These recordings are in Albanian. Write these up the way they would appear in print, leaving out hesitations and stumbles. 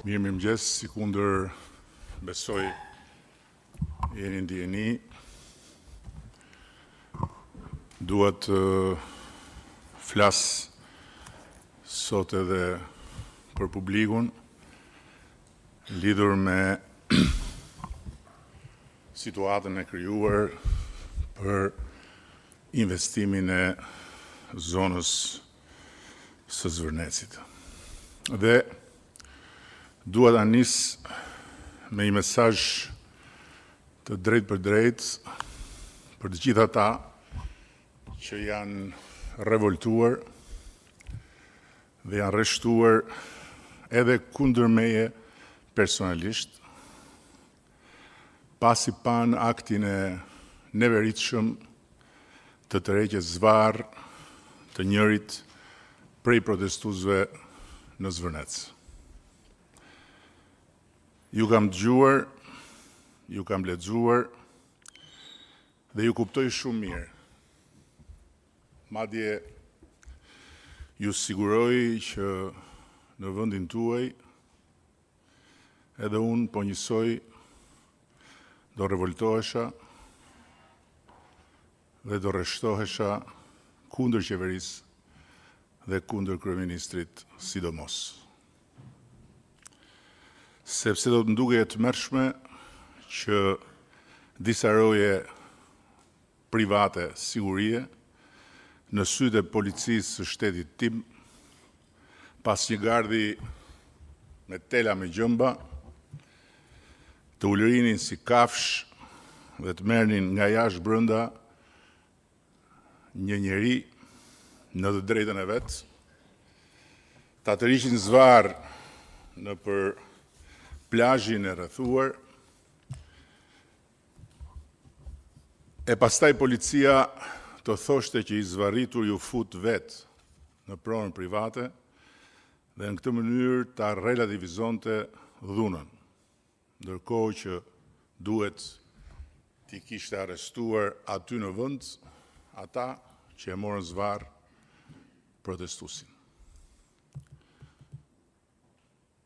Mirëmëngjes, si kundër besoj jeni ndjeni. Dua të flas sot edhe për publikun lidhur me situatën e krijuar për investimin e zonës së Zvërnecit. Dhe dua ta nis me një mesazh të drejtë për drejtë për të gjithë ata që janë revoltuar dhe janë rreshtuar edhe kundër meje personalisht, pasi pan aktin e neveritshëm të tërheqjes zvarr të njërit prej protestuesve në Zvërnec. Ju kam dëgjuar, ju kam lexuar dhe ju kuptoj shumë mirë. Madje ju siguroj që në vendin tuaj edhe unë po njësoj do revoltohesha dhe do rreshtohesha kundër qeverisë dhe kundër kryeministrit sidomos. Sepse do të ndukej e tmerrshme që disa roje private sigurie në sytë e policisë së shtetit tim, pas një gardhi me tela me gjëmba, të ulërinin si kafsh dhe të merrnin nga jashtë brenda një njeri në të drejtën e vet, ta tërhiqin zvarr në për plazhin e rrethuar, e pastaj policia të thoshte që i zvarritur ju fut vet në pronën private dhe në këtë mënyrë ta relativizonte dhunën, ndërkohë që duhet t'i kishte arrestuar aty në vend ata që e morën zvarr protestuesin.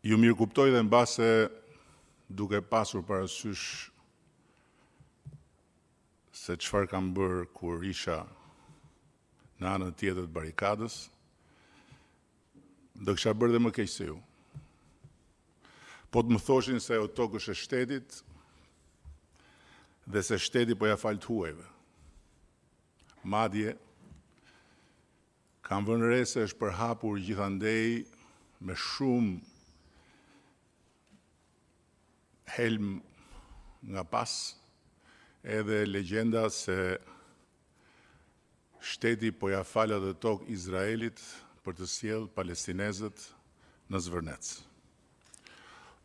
Ju mirë kuptoj dhe mbase duke pasur parasysh se çfarë kam bërë kur isha në anën tjetër të barikadës, do kisha bërë dhe më keq se ju. Po të më thoshin se ajo tokë është e shtetit dhe se shteti po ja fal të huajve. Madje kam vënë re se është përhapur gjithandej me shumë helm nga pas, edhe legjenda se shteti po ja fal edhe tokë Izraelit për të sjellë palestinezët në Zvërnec.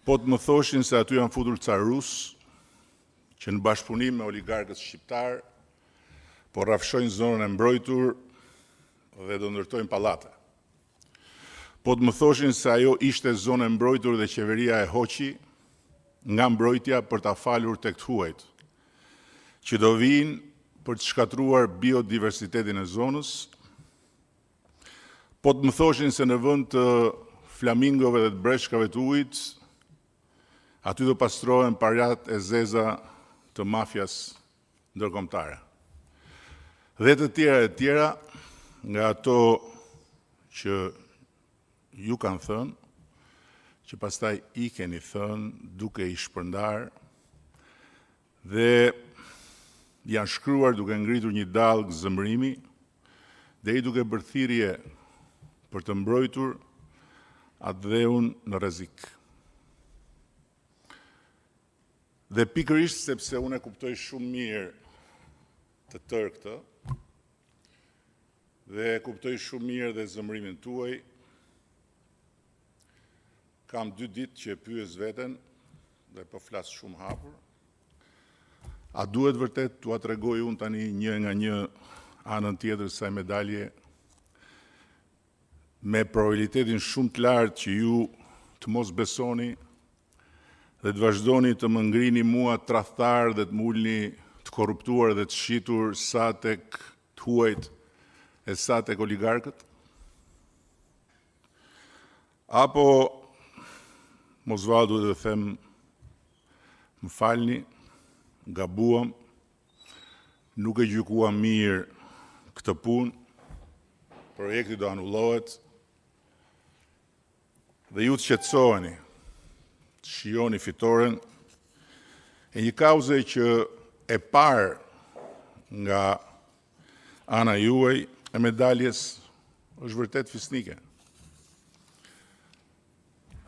Po të më thoshin se aty janë futur ca rus, që në bashkëpunim me oligarkët shqiptar, po rrafshojnë zonën e mbrojtur dhe do ndërtojnë pallate. Po të më thoshin se ajo ishte zonë e mbrojtur dhe qeveria e hoqi nga mbrojtja për ta falur tek të huajt, që do vinë për të shkatruar biodiversitetin e zonës. Po të më thoshin se në vend të flamingove dhe të breshkave të ujit, aty do pastrohen parat e zeza të mafjas ndërkombëtare. Dhe të tjera nga ato që ju kanë thënë, që pastaj i keni thënë duke i shpërndar dhe janë shkruar duke ngritur një dallg zëmrimi dhe i duke bërë thirrje për të mbrojtur atë dheun në rrezik. Dhe pikërisht sepse unë e kuptoj shumë mirë të tërë këtë dhe e kuptoj shumë mirë dhe zëmrimin tuaj, kam 2 ditë që e pyes veten dhe po flas shumë hapur. A duhet vërtet t'ua tregoj unë tani një nga një anën tjetër kësaj medalje me probabilitetin shumë të lartë që ju të mos besoni dhe të vazhdoni të më ngrini mua tradhtar dhe të më ulni të korruptuar dhe të shitur sa tek të huajt e sa tek oligarkët? Apo mos vao duhet të them më falni, gabuam, nuk e gjykuam mirë këtë punë, projekti do anullohet, dhe ju të qetësoheni, të shijoni fitoren, e një kauze që e parë nga ana juaj e medaljes është vërtet fisnike.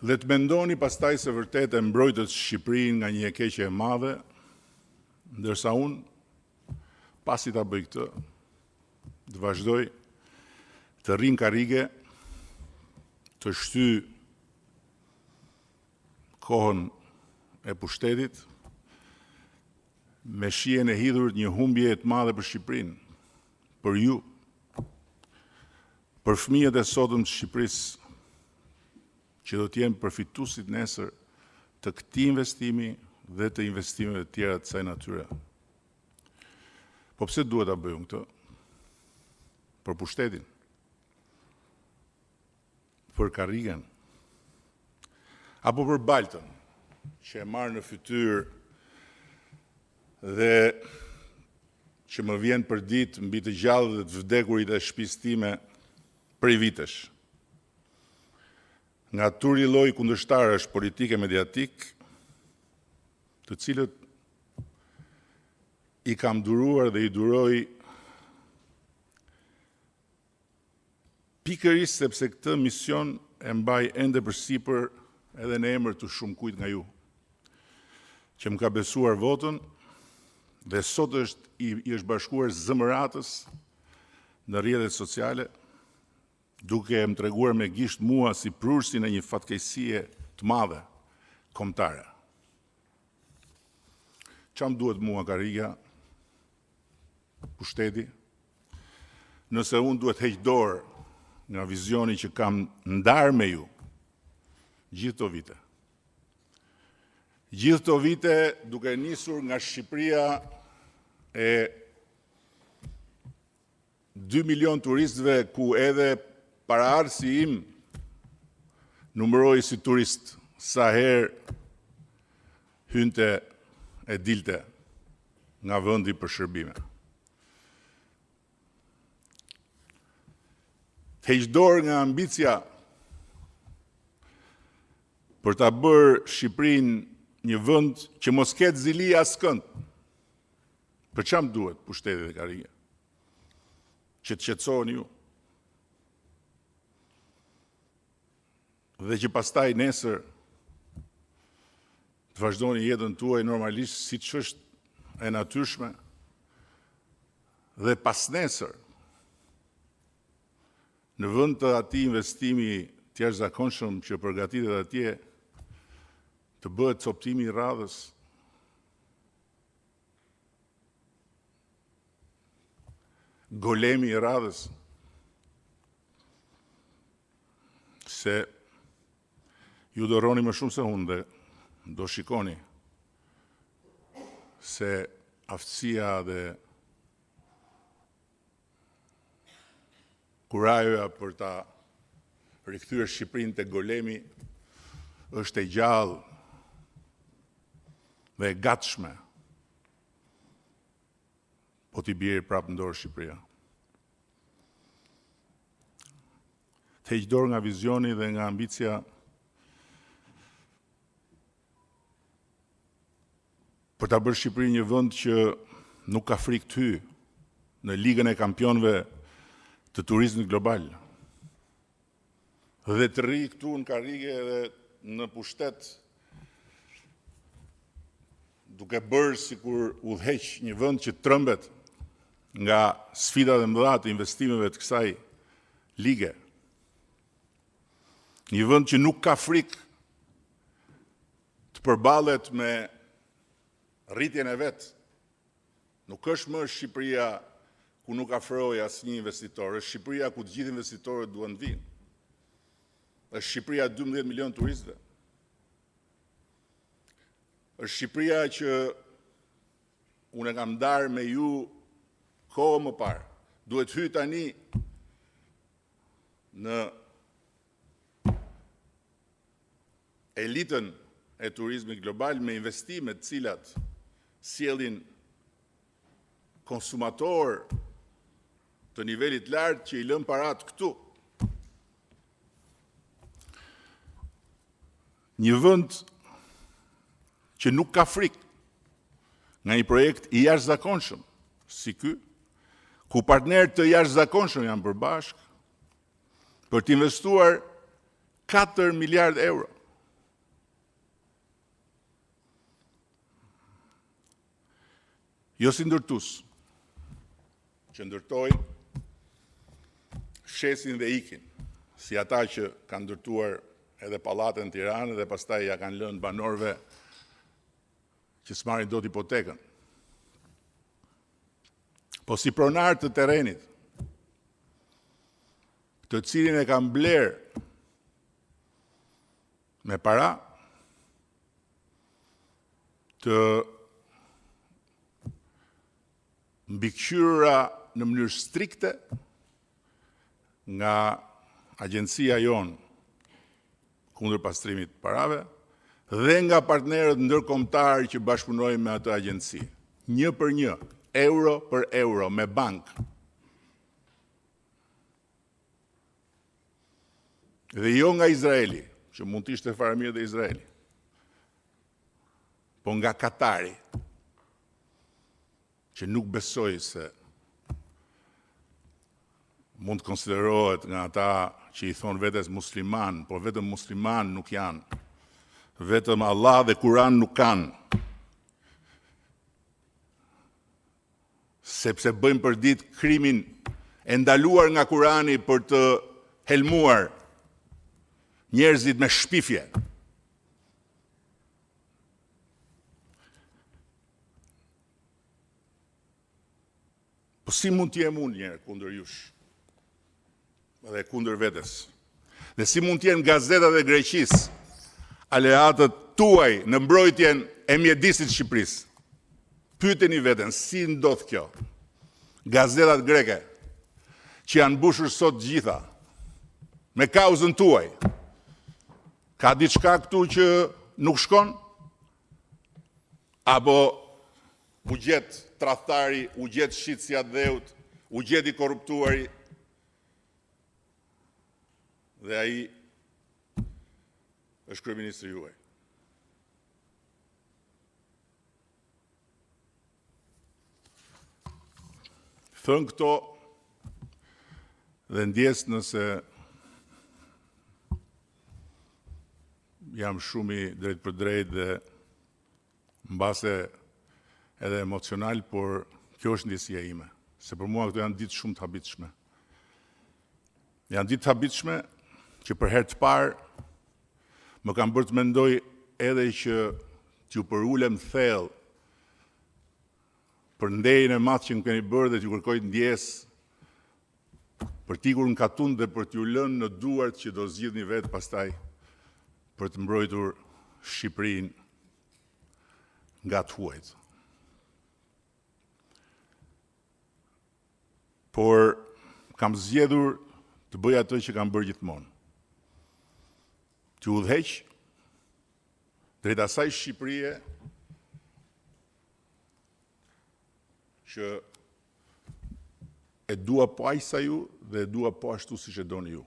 Dhe të mendoni pastaj se vërtet e mbrojtët Shqipërinë nga një keqje e madhe, ndërsa unë, pasi ta bëj këtë, të vazhdoj të rrinë karrige, të shty kohën e pushtetit, me shihen e hidhur një humbje të madhe për Shqipërinë, për ju, për fëmijët e sotëm të Shqipërisë, që do t'jenë përfituesit nesër të këtij investimi dhe të investimeve të tjera të kësaj natyre. Po pse duhet ta bëjmë këtë? Për pushtetin, për karrigen, apo për baltën, që e marrë në fytyrë dhe që më vjen për ditë mbi të gjallë dhe të vdekurit e shtëpisë time prej vitesh. Nga turi lloj kundërshtarësh politike mediatik, të cilët i kam duruar dhe i duroj pikërisht sepse këtë mision e mbaj ende përsipër edhe në emër të shumë kujt nga ju, që më ka besuar votën dhe sot i është bashkuar zëmëratës në rrjetet sociale, duke më treguar me gisht mua si prursin e një fatkeqësie të madhe kombëtare. Çam duhet mua karriga, pushteti, nëse unë duhet heq dorë nga vizioni që kam ndarë me ju gjithë këto vite. Gjithë këto vite duke nisur nga Shqipëria e 2 milion turistëve ku edhe paraardhësi im numëroi si turist sa herë hynte e dilte nga vendi për shërbime. Të heq dorë nga ambicia për ta bërë Shqipërinë një vend që mos ketë zili askënd. Për çam duhet pushteti dhe karriga? Që të qetësoheni ju. Dhe që pastaj nesër të vazhdoni jetën tuaj normalisht siç është e natyrshme, dhe pas nesër në vend të atij investimi të jashtëzakonshëm që përgatitet atje, të bëhet coptimi i radhës, golemi i radhës, se ju do rroni më shumë se unë dhe do shikoni se aftësia dhe kurajoja për ta rikthyer Shqipërinë te golemi është e gjallë dhe e gatshme, po t'i bjerë prapë në dorë Shqipëria. Të heq dorë nga vizioni dhe nga ambicia për ta bërë Shqipërinë një vend që nuk ka frikë të hyjë në ligën e kampionëve të turizmit global. Dhe të rri këtu në karrige dhe në pushtet, duke bërë sikur udhëheq një vend që trembet nga sfidat e mëdha të investimeve të kësaj lige. Një vend që nuk ka frikë të përballet me rritjen e vet. Nuk është më Shqipëria ku nuk afrohej asnjë investitor, është Shqipëria ku të gjithë investitorët duan të vinë. Është Shqipëria 12 milion turistëve. Është Shqipëria që unë e kam ndarë me ju kohë më parë. Duhet hyj tani në elitën e turizmit global me investimet cilat sjellin konsumator të nivelit lartë që i lën parat këtu. Një vend që nuk ka frikë nga një projekt i jashtëzakonshëm si ky, ku partnerët të jashtëzakonshëm janë përbashkë për të investuar 4 miliard euro. Jo si ndërtues, që ndërtojnë, shesin dhe ikin, si ata që kanë ndërtuar edhe pallate në Tiranë dhe pastaj ja kanë lënë banorëve që s'marrin dot hipotekën. Po si pronar të terrenit, të cilin e kanë bler me para, të mbikëqyrura në mënyrë strikte nga agjencia jonë kundër pastrimit të parave dhe nga partnerët ndërkombëtar që bashkëpunojnë me atë agjenci. 1 për 1, euro për euro, me bankë. Dhe jo nga Izraeli, që mund të ishte fare mirë dhe Izraeli, po nga Katari, që nuk besoj se mund të konsiderohet nga ata që i thonë vetes musliman, por vetëm musliman nuk janë, vetëm Allah dhe Kur'an nuk kanë, sepse bëjmë përdit krimin e ndaluar nga Kur'ani për të helmuar njerëzit me shpifje. Po si mund t'jem unë njerë kundër jush dhe kundër vetes? Dhe si mund t'jen gazetat e Greqisë aleatët tuaj në mbrojtjen e mjedisit Shqipërisë? Pyeteni veten, si ndodh kjo? Gazetat greke që janë mbushur sot gjitha me kauzën tuaj. Ka diçka këtu që nuk shkon? Apo u gjet tradhtari, u gjet shitësja dheut, u gjet i korruptuari, dhe ai është kryeministri juaj. Thënë këto dhe ndjes nëse jam shumë i drejt për drejt dhe mbase edhe emocional, por kjo është ndjesia ime. Se për mua këto janë ditë shumë të habitshme. Janë ditë të habitshme që për herë të parë më kam bërë të mendoj edhe që t'ju përulem thellë për ndejën e madh që më keni bërë dhe t'ju kërkoj ndjes për t'ikur në katun dhe për t'ju lënë në duart që do zgjidhni vetë pastaj për të mbrojtur Shqipërinë nga të huajt. Por kam zgjedhur të bëj atë që kam bërë gjithmonë. T'ju udhëheq drejt asaj Shqipërie që e dua po aq sa ju dhe e dua po ashtu siç e doni ju.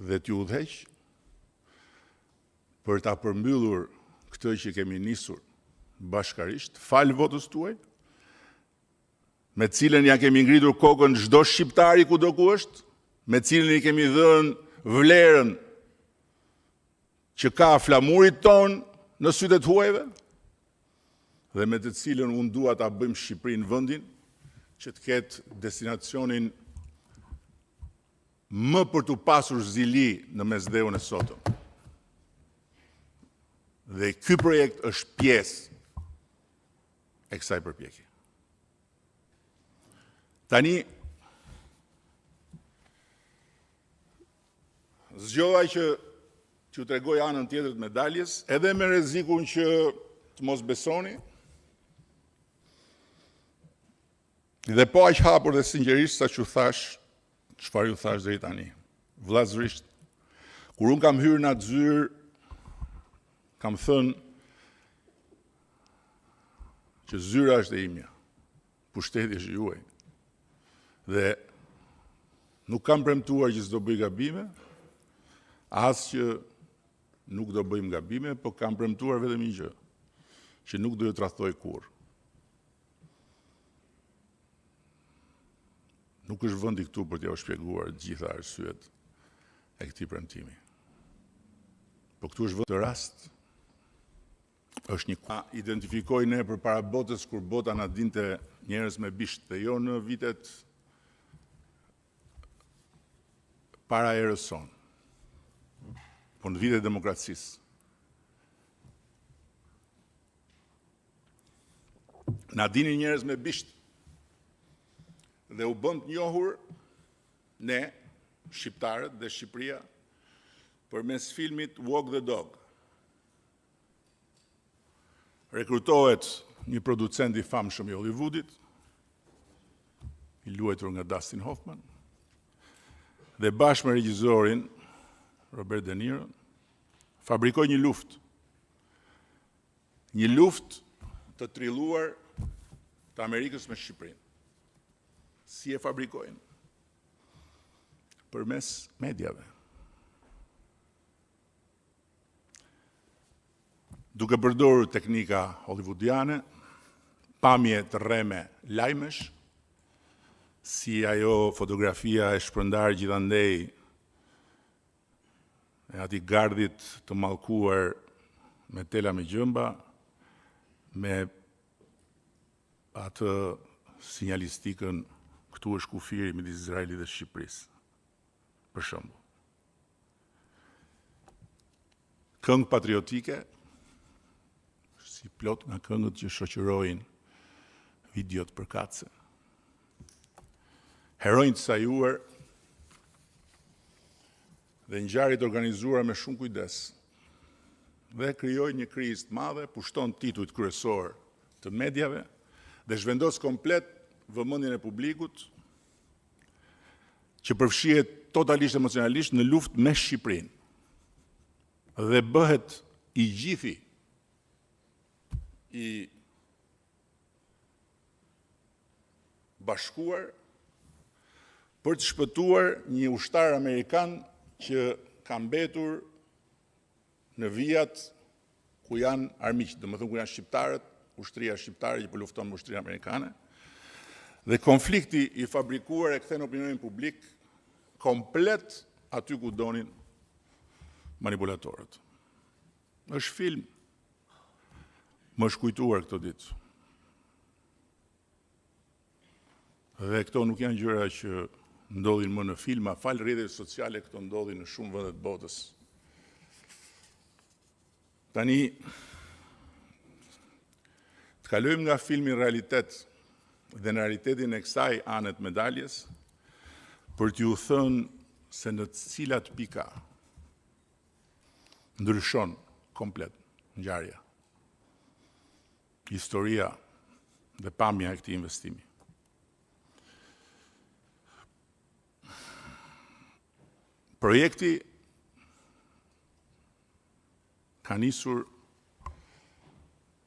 Dhe t'ju udhëheq për ta përmbyllur këtë që kemi nisur bashkarisht, fal votës tuaj, me cilën ja kemi ngritur kokën çdo shqiptari kudo ku është, me cilën i kemi dhënë vlerën që ka flamurit ton në sytë të huajve, dhe me të cilën unë dua ta bëjmë Shqipërinë vendin që të ketë destinacionin më për të pasur zili në mesdheun e sotëm. Dhe ky projekt është pjesë e kësaj përpjekje. Tani, zgjodha që t'ju tregoj anën tjetër të medaljes, edhe me rrezikun që të mos besoni, dhe po aq hapur dhe sinqerisht sa që thash, çfarë ju thash deri tani. Vllazërisht, Kur unë kam hyrë në atë zyrë, kam thënë që zyra është e imja, pushteti është juaj. Dhe nuk kam premtuar që s'do bëj gabime, as që nuk do bëjmë gabime, po kam premtuar vetëm një gjë, që nuk do ju tradhtoj kurrë. Nuk është vendi këtu për t'ja u shpjeguar gjitha arsyet e këtij premtimi. Po këtu është vend të rast, është një identifikoj ne përpara botës kur bota na dinte njerëz me bisht, dhe jo në vitet para erës sonë, po në vitet e demokracisë. Na dinin njerëz me bisht, dhe u bën të njohur ne, shqiptarët dhe Shqipëria, përmes filmit Walk the Dog. Rekrutohet një producent i famshëm i Hollywoodit, i luajtur nga Dustin Hoffman, dhe bashkë me regjisorin Robert De Niro, fabrikoi një luftë. Një luftë të trilluar të Amerikës me Shqipërinë. Si e fabrikojnë? Përmes mediave. Duke përdorur teknika hollywoodiane, pamje të rreme lajmesh, si ajo fotografia e shpërndar gjithandej e ati gardit të mallkuar me tela me gjëmba, me atë sinjalistikën këtu është kufiri midis Izraelit dhe Shqipërisë, për shembull. Këngë patriotike, si plot nga këngët që shoqërojnë videot përkatëse. Heronjtë sajuar dhe ngjarjet organizuara me shumë kujdes, dhe krijoi një krizë të madhe, pushton titujt kryesor të mediave dhe zhvendos komplet vëmendjen e publikut që përfshihet totalisht emocionalisht në luftë me Shqipërinë dhe bëhet i gjithi i bashkuar për të shpëtuar një ushtar amerikan që ka mbetur në vijat ku janë armiqtë, domethënë ku janë shqiptarët, ushtria shqiptare që po lufton me ushtrinë amerikane. Dhe konflikti i fabrikuar e kthen opinionin publik komplet aty ku donin manipulatorët. Është film. Më është kujtuar këto ditë. Dhe këto nuk janë gjëra që ndodhin më në filma, fal rrjeteve sociale, këto ndodhin në shumë vende të botës. Tani, të kalojmë nga filmi në realitet dhe në realitetin e kësaj anet medaljes, për t'ju thënë se në cilat pika ndryshon komplet ngjarja, historia dhe pamja e këtij investimi. Projekti ka nisur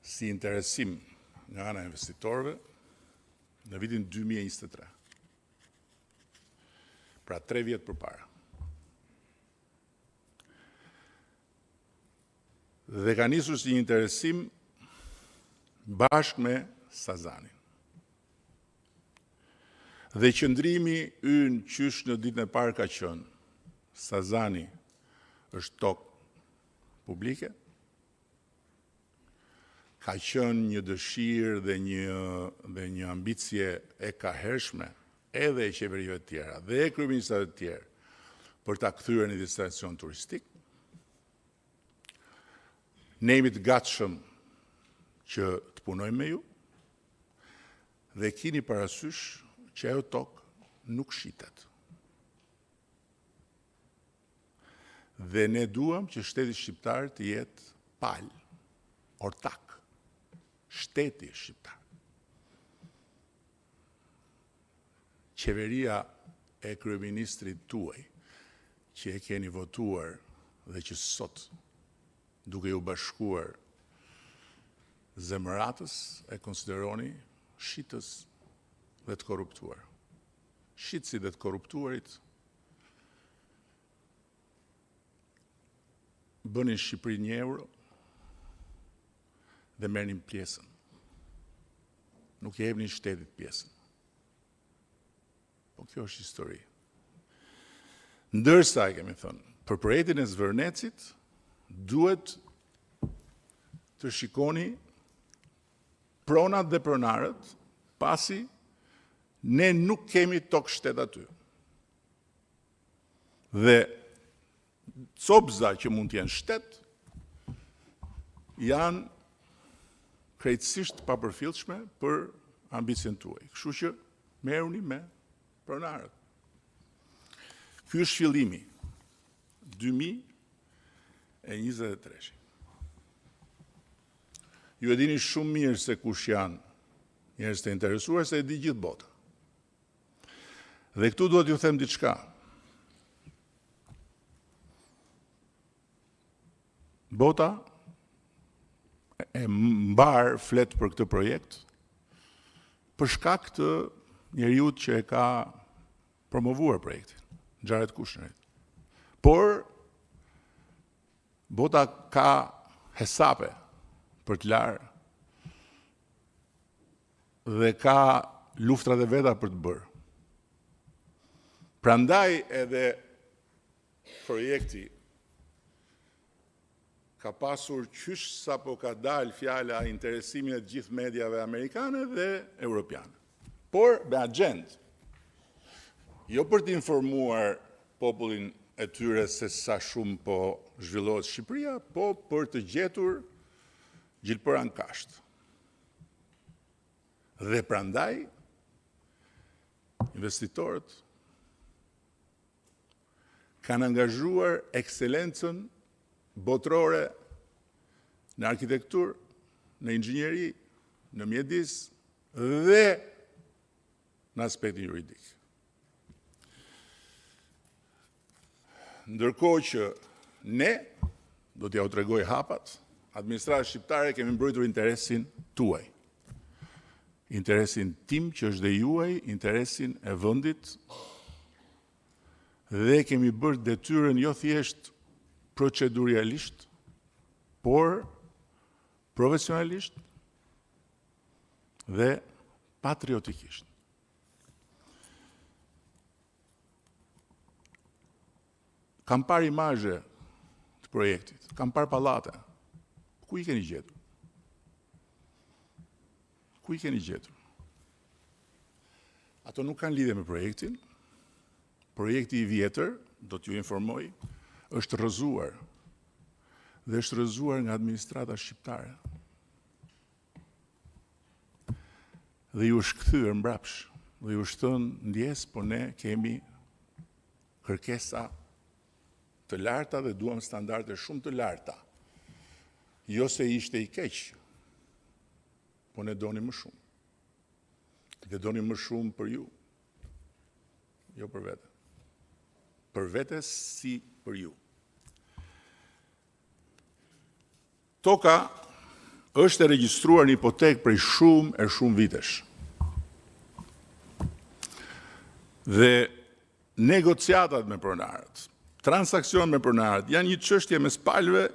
si interesim nga ana e investitorëve në vitin 2023. Pra 3 vjet përpara. Dhe ka nisur si një interesim bashkë me Sazanin. Dhe qëndrimi ynë qysh në ditën e parë ka qenë Sazani është tokë publike, ka qenë një dëshirë dhe një ambicje e kahershme edhe e qeverive të tjera dhe e kryeministrave të tjerë për ta kthyer në destinacion turistik. Ne jemi të gatshëm që të punojmë me ju dhe keni parasysh që ajo tokë nuk shitet. Dhe ne duam që shteti shqiptar të jetë palë, ortak, shteti shqiptar. Qeveria e kryeministrit tuaj, që e keni votuar dhe që sot, duke ju bashkuar zemëratës, e konsideroni shitës dhe të korruptuar. Shitësi dhe të korruptuarit bënin Shqipëri 1 euro dhe merrnin pjesën. Nuk i jepnin shtetit pjesën. Po kjo është histori. Ndërsa, kemi thënë, për projektin e Zvërnecit, duhet të shikoni pronat dhe pronarët, pasi ne nuk kemi tokë shtet aty. Dhe copza që mund t'jenë shtet, janë krejtësisht papërfillshme për ambicien tuaj. Kështu që merruni me pronarët. Ky është fillimi 2023. Ju e dini shumë mirë se kush janë njerëz të interesuar, se e di gjithë bota. Dhe këtu duhet ju them diçka. Bota e mbar flet për këtë projekt për shkak të njeriut që e ka promovuar projektin, Xharet Kushnerit. Por bota ka hesape për të larë dhe ka luftrat e veta për të bërë. Prandaj edhe projekti ka pasur qysh sa po ka dalë fjala interesimin e gjithë mediave amerikane dhe europiane. Por me agjend, jo për të informuar popullin e tyre se sa shumë po zhvillohet Shqipëria, po për të gjetur gjilpëra në kasht. Dhe prandaj, investitorët kanë angazhuar ekselencën botërore në arkitektur, në inxhinieri, në mjedis dhe në aspektin juridik. Ndërkohë që ne, do t'ja u tregoj hapat, administrata shqiptare kemi mbrojtur interesin tuaj. Interesin tim që është dhe juaj, interesin e vendit, dhe kemi bërë detyrën jo thjesht procedurialisht, por profesionalisht dhe patriotikisht. Kam parë imazhe të projektit, kam parë pallate. Ku i keni gjetur? Ku i keni gjetur? Ato nuk kanë lidhje me projektin. Projekti i vjetër, do t'ju informoj, është rrëzuar. Dhe është rrëzuar nga administrata shqiptare. Dhe ju është kthyer mbrapsh. Dhe ju është thënë ndjes, po ne kemi kërkesa të larta dhe duam standarde shumë të larta. Jo se ishte i keq, po ne doni më shumë. Dhe doni më shumë për ju, jo për vete. Për vete si për ju. Toka është e regjistruar në hipotekë prej shumë vitesh. Dhe negociatat me pronarët, transakcion me pronarët, janë një çështje mes palëve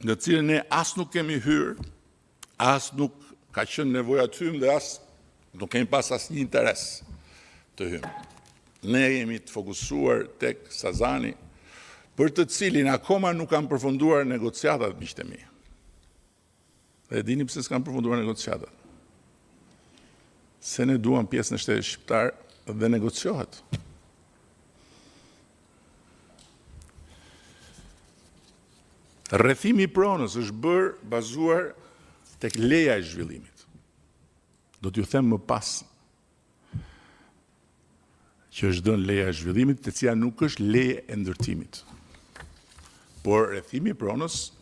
në cilën ne as nuk kemi hyrë, as nuk ka qenë nevoja të hymë dhe as nuk kemi pas asnjë interes të hymë. Ne jemi të fokusuar tek Sazani, për të cilin akoma nuk kanë përfunduar negociatat, miqtë e mi. Dhe dini pse s'kan përfunduar negociatat. Se ne duam pjesën e shtetit shqiptar dhe negociohet. Rrethimi i pronës është bërë bazuar tek leja e zhvillimit. Do t'ju them më pas që është dhënë leja e zhvillimit, të cila nuk është leje e ndërtimit. Por rrethimi i pronës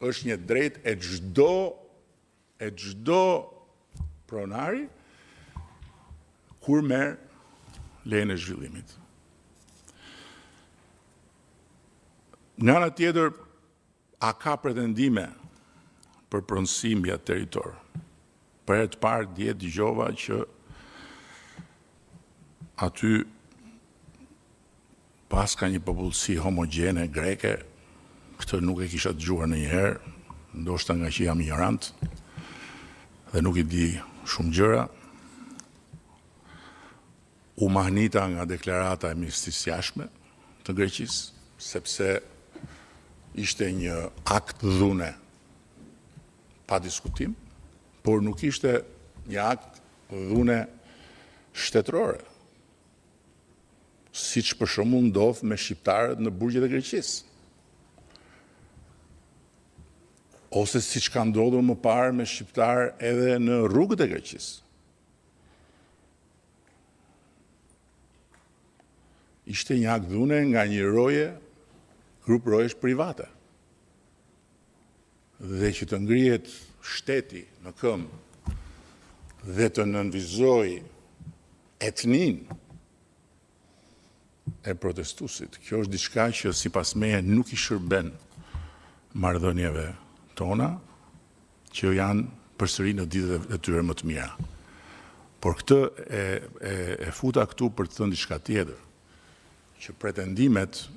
është një drejtë e çdo pronari kur merr lejen e zhvillimit. Nga ana tjetër, a ka pretendime për pronësi mbi atë territor? Për herë të parë dje dëgjova që aty pas ka një popullsi homogjene greke, këtë nuk e kisha dëgjuar ndonjëherë, ndoshta nga që jam ignorant dhe nuk i di shumë gjëra. U mahnita nga deklarata e Ministrisë Jashtme të Greqisë, sepse ishte një akt dhune pa diskutim, por nuk ishte një akt dhune shtetërore, siç për shembull ndodh me shqiptarët në burgjet e Greqisë. Ose siç ka ndodhur më parë me shqiptarë edhe në rrugët e Greqisë. Ishte një akt dhune nga një roje, grup rojesh private. Dhe që të ngrihet shteti në këmbë dhe të nënvizoj etnin e protestuesit. Kjo është diçka që sipas meje nuk i shërben marrëdhënieve tona, që janë përsëri në ditët e tyre më të mira. Por këtë e futa këtu për të thënë diçka tjetër, që pretendimet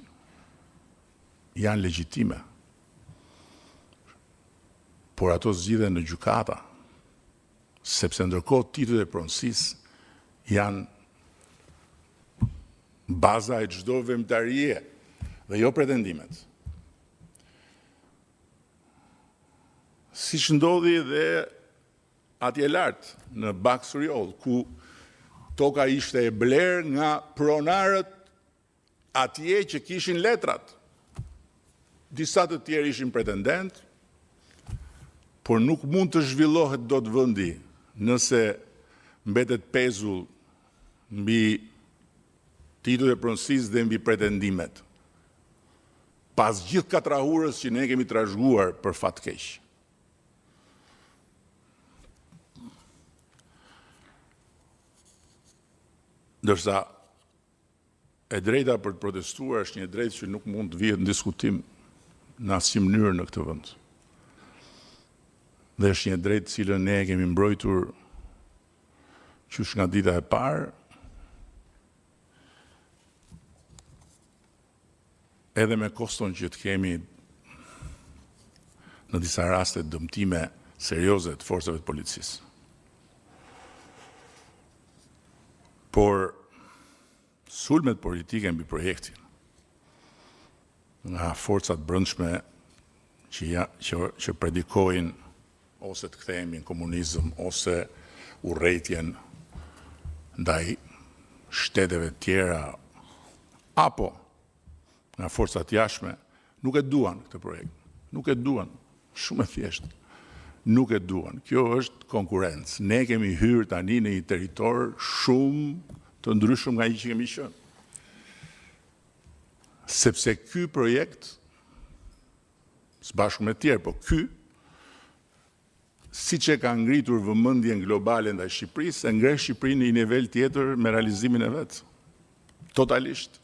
janë legjitime, por ato zgjidhen në gjykata, sepse ndërkohë titujt e pronësisë janë baza e çdo veprimtarie dhe jo pretendimet. Siç ndodhi dhe atje lart në Baksuriol, ku toka ishte e blerë nga pronarët atje që kishin letrat. Disa të tjerë ishin pretendent, por nuk mund të zhvillohet dot vendi nëse mbetet pezull mbi titujt e pronësisë dhe mbi pretendimet. Pas gjithë katrahurës që ne kemi trashëguar për fat keq. Ndërsa e drejta për të protestuar është një drejtë që nuk mund të vihet në diskutim në asnjë mënyrë në këtë vend. Dhe është një drejtë cilën ne kemi mbrojtur qysh nga dita e parë, edhe me koston që të kemi në disa raste dëmtime serioze të forcave të policisë. Por sulmet politike mbi projektin nga forcat brendshme që predikojnë ose të kthehemi në komunizëm ose urrëtitjen ndaj shteteve tjera apo nga forcat jashtme nuk e duan këtë projekt. Nuk e duan, shumë e thjeshtë. Nuk e duan. Kjo është konkurrencë. Ne kemi hyrë tani në një territor shumë të ndryshëm nga që kemi qenë. Sepse ky projekt, së bashku me tjerë, po ky, siç e ka ngritur vëmendjen globale ndaj Shqipërisë, e ngre Shqipërinë në një nivel tjetër me realizimin e vet. Totalisht.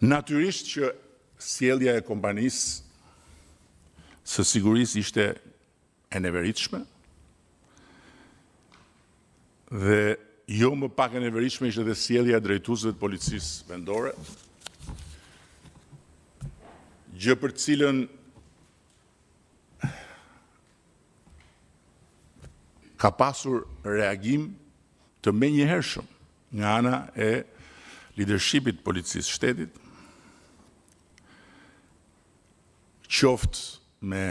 Natyrisht që sjellja e kompanisë së sigurisë ishte e neveritshme dhe jo më pak e neveritshme ishte dhe sjellja e drejtuesve të policisë vendore, gjë për të cilën ka pasur reagim të menjëhershëm nga ana e leadershipit policisë shtetit, qoftë me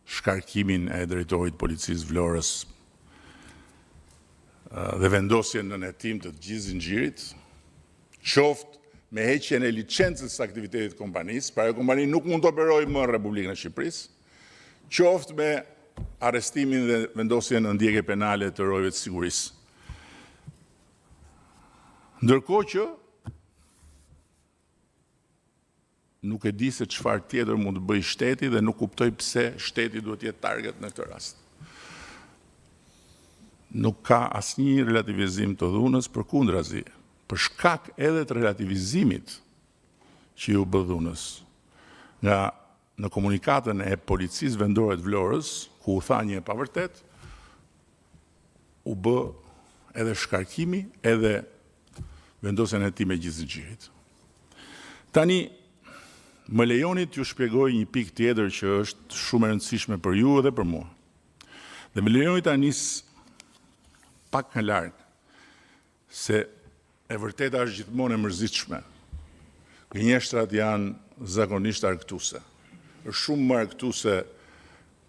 shkarkimin e drejtorit policisë Vlorës dhe vendosjen në hetim të gjithë zinxhirit, qoftë me heqjen e licencës së aktivitetit të kompanisë, pra ajo kompani nuk mund të operojë më në Republikën e Shqipërisë, qoftë me arrestimin dhe vendosjen në ndjekje penale të rojëve të sigurisë. Ndërkohë që nuk e di se çfarë tjetër mund të bëjë shteti dhe nuk kuptoj pse shteti duhet të jetë target në këtë rast. Nuk ka asnjë relativizim të dhunës, përkundrazi, për shkak edhe të relativizimit që ju bë dhunës nga në komunikatën e policisë vendore të Vlorës, ku u tha një e pavërtet, u bë edhe shkarkimi, edhe vendosjen e tij me gjithë zgjirit. Tani, më lejoni t'ju shpjegoj një pikë tjetër që është shumë e rëndësishme për ju edhe për mua. Dhe më lejoni ta nis pak nga larg, se e vërteta është gjithmonë e mërzitshme. Gënjeshtrat janë zakonisht argëtuese. Është shumë më argëtuese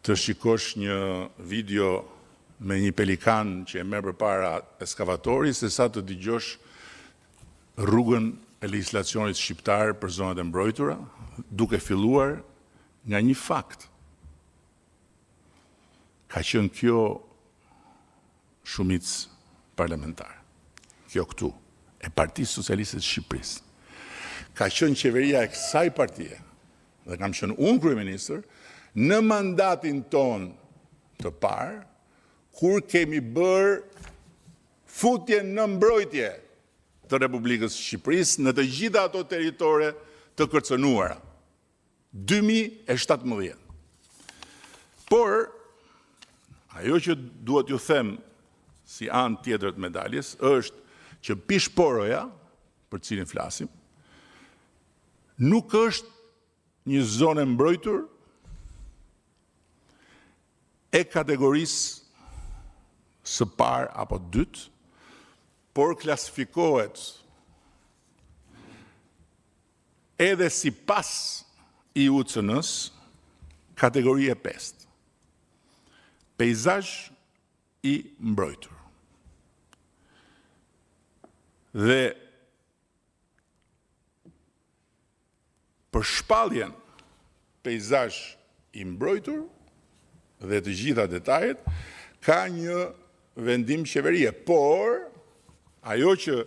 të shikosh një video me një pelikan që e merr përpara eskavatori, se sa të dëgjosh rrugën e legjislacionit shqiptar për zonat e mbrojtura, duke filluar nga një fakt. Ka qenë kjo shumicë parlamentare. Kjo këtu, e Partisë Socialiste të Shqipërisë. Ka qenë qeveria e kësaj partie, dhe kam qenë unë kryeministër, në mandatin ton të parë, kur kemi bërë futje në mbrojtje të Republikës Shqipërisë në të gjitha ato territore të kërcënuara. 2017. Por, ajo që duhet ju them si anë tjetër të medaljes, është që Pishporoja, për cilin flasim, nuk është një zonë mbrojtur e kategorisë së parë apo dytë, por klasifikohet edhe sipas IUCN-s kategori e 5. Peizazh i mbrojtur. Dhe për shpalljen peizazh i mbrojtur dhe të gjitha detajet, ka një vendim qeverie, por ajo që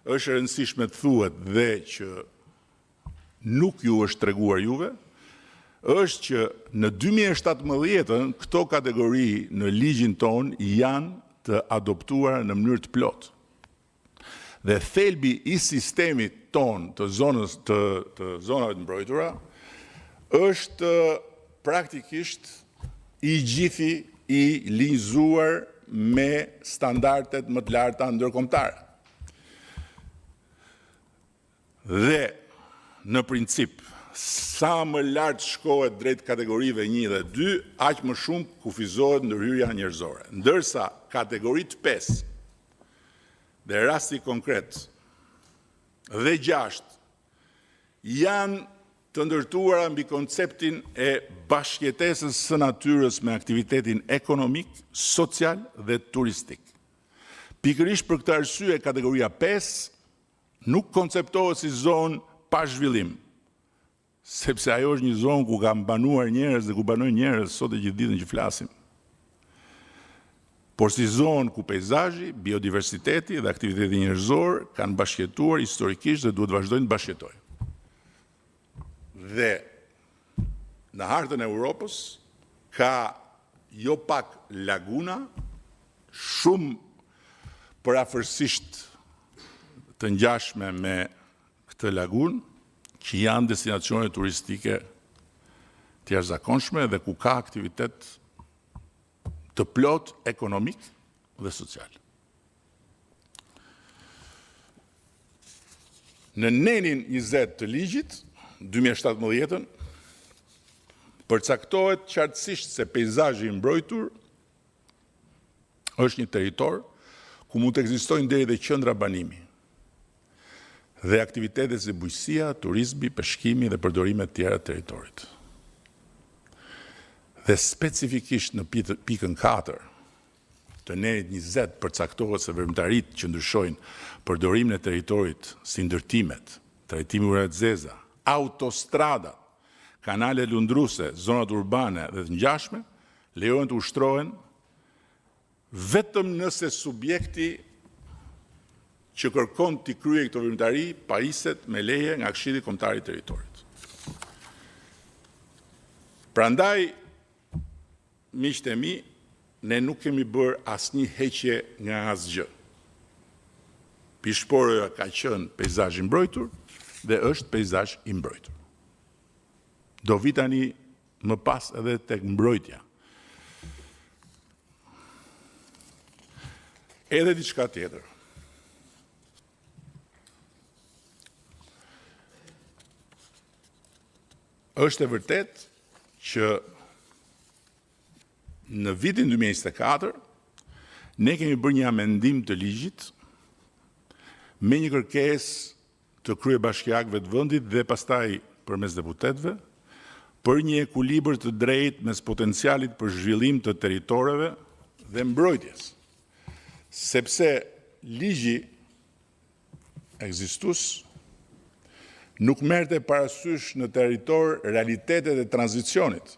është e rëndësishme të thuhet dhe që nuk ju është treguar juve, është që në 2017 këto kategori në ligjin ton janë të adoptuar në mënyrë të plotë. Dhe thelbi i sistemit ton të zonave të mbrojtura është praktikisht i gjithi i linjëzuar me standardet më të larta ndërkombëtare. Dhe në princip, sa më lart shkohet drejt kategorive 1 dhe 2, aq më shumë kufizohet ndërhyrja njerëzore. Ndërsa kategoritë 5 dhe rasti konkret dhe 6 janë të ndërtuara mbi konceptin e bashkëjetesës së natyrës me aktivitetin ekonomik, social dhe turistik. Pikërisht për këtë arsye, kategoria 5 nuk konceptohet si zonë pa zhvillim, sepse ajo është një zonë ku kanë banuar njerëz dhe ku banojnë njerëz sot e gjithë ditën që flasim. Por si zonë ku peizazhi, biodiversiteti dhe aktiviteti njerëzor kanë bashkëjetuar historikisht dhe duhet vazhdojnë të bashkëjetojnë. Dhe në hartën e Europës ka jo pak laguna, shumë përafërsisht të ngjashme me këtë lagunë, që janë destinacione turistike të jashtëzakonshme dhe ku ka aktivitet të plot ekonomik dhe social. Në nenin 20 të ligjit, 2017, përcaktohet qartësisht se peizazhi i mbrojtur është një territor ku mund të ekzistojnë deri dhe qendra banimi dhe aktivitetet si bujqësia, turizmi, peshkimi dhe përdorimet tjera të territorit. Dhe specifikisht në pikën 4 të nenit 20 përcaktohet se veprimtaritë që ndryshojnë përdorimin e territorit si ndërtimet, trajtimi ujërat zeza, autostrada, kanale lundruese, zonat urbane dhe të ngjashme, lejohen të ushtrohen vetëm nëse subjekti që kërkon t'i kryej këto veprimtari pariset me leje nga Këshilli Kombëtar i Territorit. Prandaj, miqtë e mi, ne nuk kemi bërë asnjë heqje nga asgjë. Pishporoja ka qenë peizazh i mbrojtur dhe është peizazh i mbrojtur. Do vi tani më pas edhe tek mbrojtja. Edhe diçka tjetër. Është e vërtet që në vitin 2024 ne kemi bërë një amendim të ligjit me një kërkesë të kryebashkiakëve të vendit dhe pastaj përmes deputetëve për një ekuilibër të drejtë mes potencialit për zhvillim të territoreve dhe mbrojtjes. Sepse ligji ekzistus nuk merrte parasysh në territor realitetet e tranzicionit.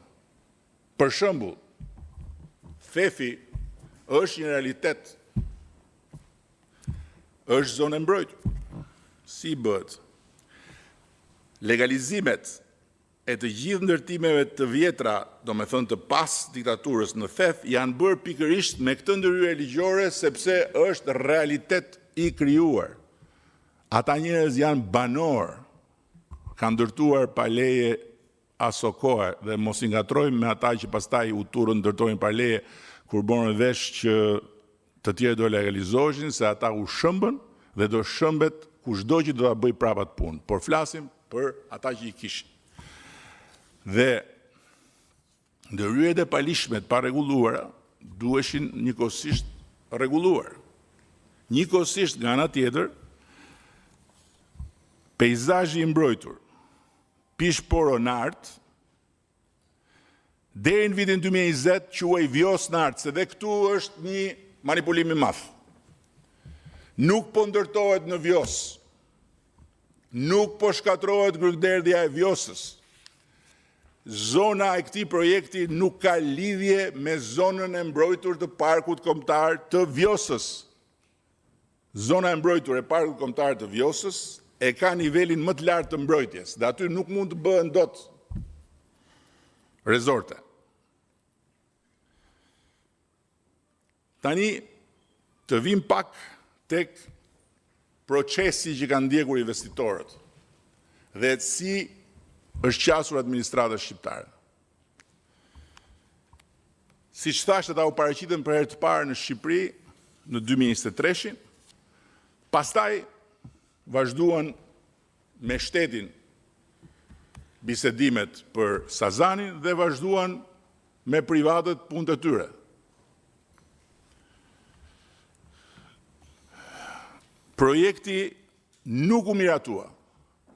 Për shembull, Fefi është një realitet, është zonë e mbrojtur. Si bëhet? Legalizimet e të gjithë ndërtimeve të vjetra, do me thënë të pas diktaturës në Theth, janë bërë pikërisht me këtë ndërhyrje ligjore sepse është realitet i krijuar. Ata njerëz janë banor, kanë ndërtuar pa leje aso kohë dhe mos i ngatrojmë me ata që pastaj u turën ndërtojnë pa leje kur borën vesh që të tjerë do legalizoheshin, se ata u shëmbën dhe do shëmbet kushdo që do ta bëj prapat punë. Por flasim për ata që i kishin. Dhe ndërhyrjet e palishme të parregulluara duheshin njëkohësisht rregulluar. Njëkohësisht nga ana tjetër, peizazhi i mbrojtur, Pishporo Nart, deri në vitin 2020 quhej Vjos Nart, se dhe këtu është një manipulim i madh. Nuk po ndërtohet në Vjos. Nuk po shkatrohet grykderdhja e Vjosës. Zona e këtij projekti nuk ka lidhje me zonën e mbrojtur të Parkut Kombëtar të Vjosës. Zona e mbrojtur e Parkut Kombëtar të Vjosës e ka nivelin më të lartë të mbrojtjes, dhe aty nuk mund të bëhen dot rezorte. Tani të vim pak tek procesi që kanë ndjekur investitorët dhe si është qasur administrata shqiptare. Siç thashë, ata u paraqitën për herë të parë në Shqipëri në 2023, pastaj vazhduan me shtetin bisedimet për Sazanin dhe vazhduan me privatët punët e tyre. Projekti nuk u miratua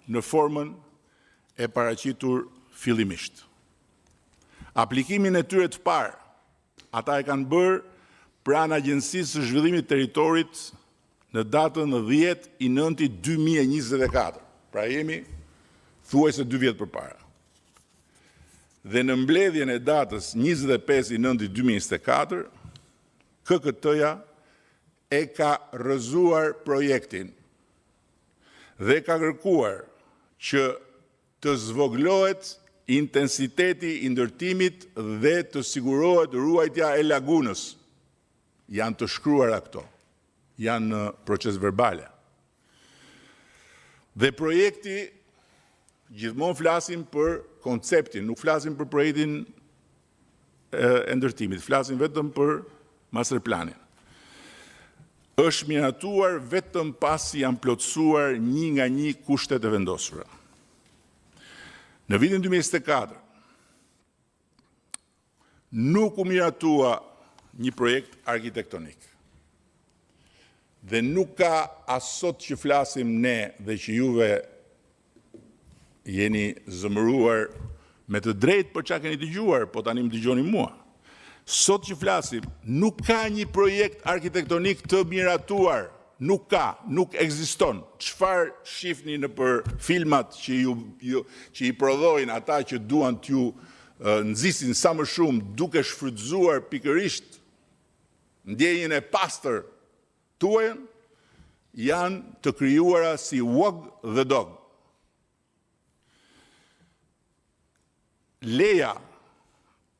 në formën e paraqitur fillimisht. Aplikimin e tyre të parë, ata e kanë bërë pranë Agjencisë së Zhvillimit të Territorit në datën 10/9/2024. Pra jemi thuajse 2 vjet përpara. Dhe në mbledhjen e datës 25/9/2024, KKT-ja e ka rrëzuar projektin dhe ka kërkuar që të zvoglohet intensiteti i ndërtimit dhe të sigurohet ruajtja e lagunës. Janë të shkruara këto. Janë në proces verbale. Dhe projekti, gjithmonë flasim për konceptin, nuk flasim për projektin e ndërtimit, flasim vetëm për masterplanin. Është miratuar vetëm pasi janë plotësuar një nga një kushtet e vendosura. Në vitin 2024, nuk u miratua një projekt arkitektonik. Dhe nuk ka asot që flasim ne dhe që juve jeni zëmëruar me të drejtë për çka keni dëgjuar, po tani më dëgjoni mua. Sot që flasim, nuk ka një projekt arkitektonik të miratuar. Nuk ka, nuk ekziston. Çfarë shihni në për filmat që i prodhojnë ata që duan t'ju nxisin sa më shumë duke shfrytzuar pikërisht ndjenjën e pastër tuajën, janë të krijuara si Wog the Dog. Leja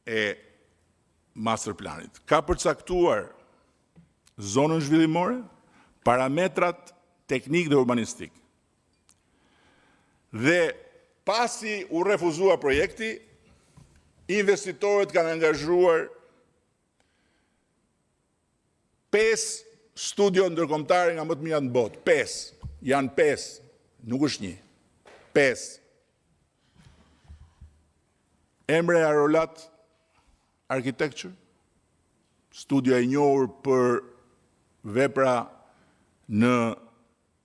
e masterplanit ka përcaktuar zonën zhvillimore, parametrat teknik dhe urbanistik. Dhe pasi u refuzua projekti, investitorët kanë angazhuar 5 studio ndërkombëtare nga më të mira në botë. 5. Janë 5, nuk është 1. 5. Emre Arolat Architecture, studio e njohur për vepra në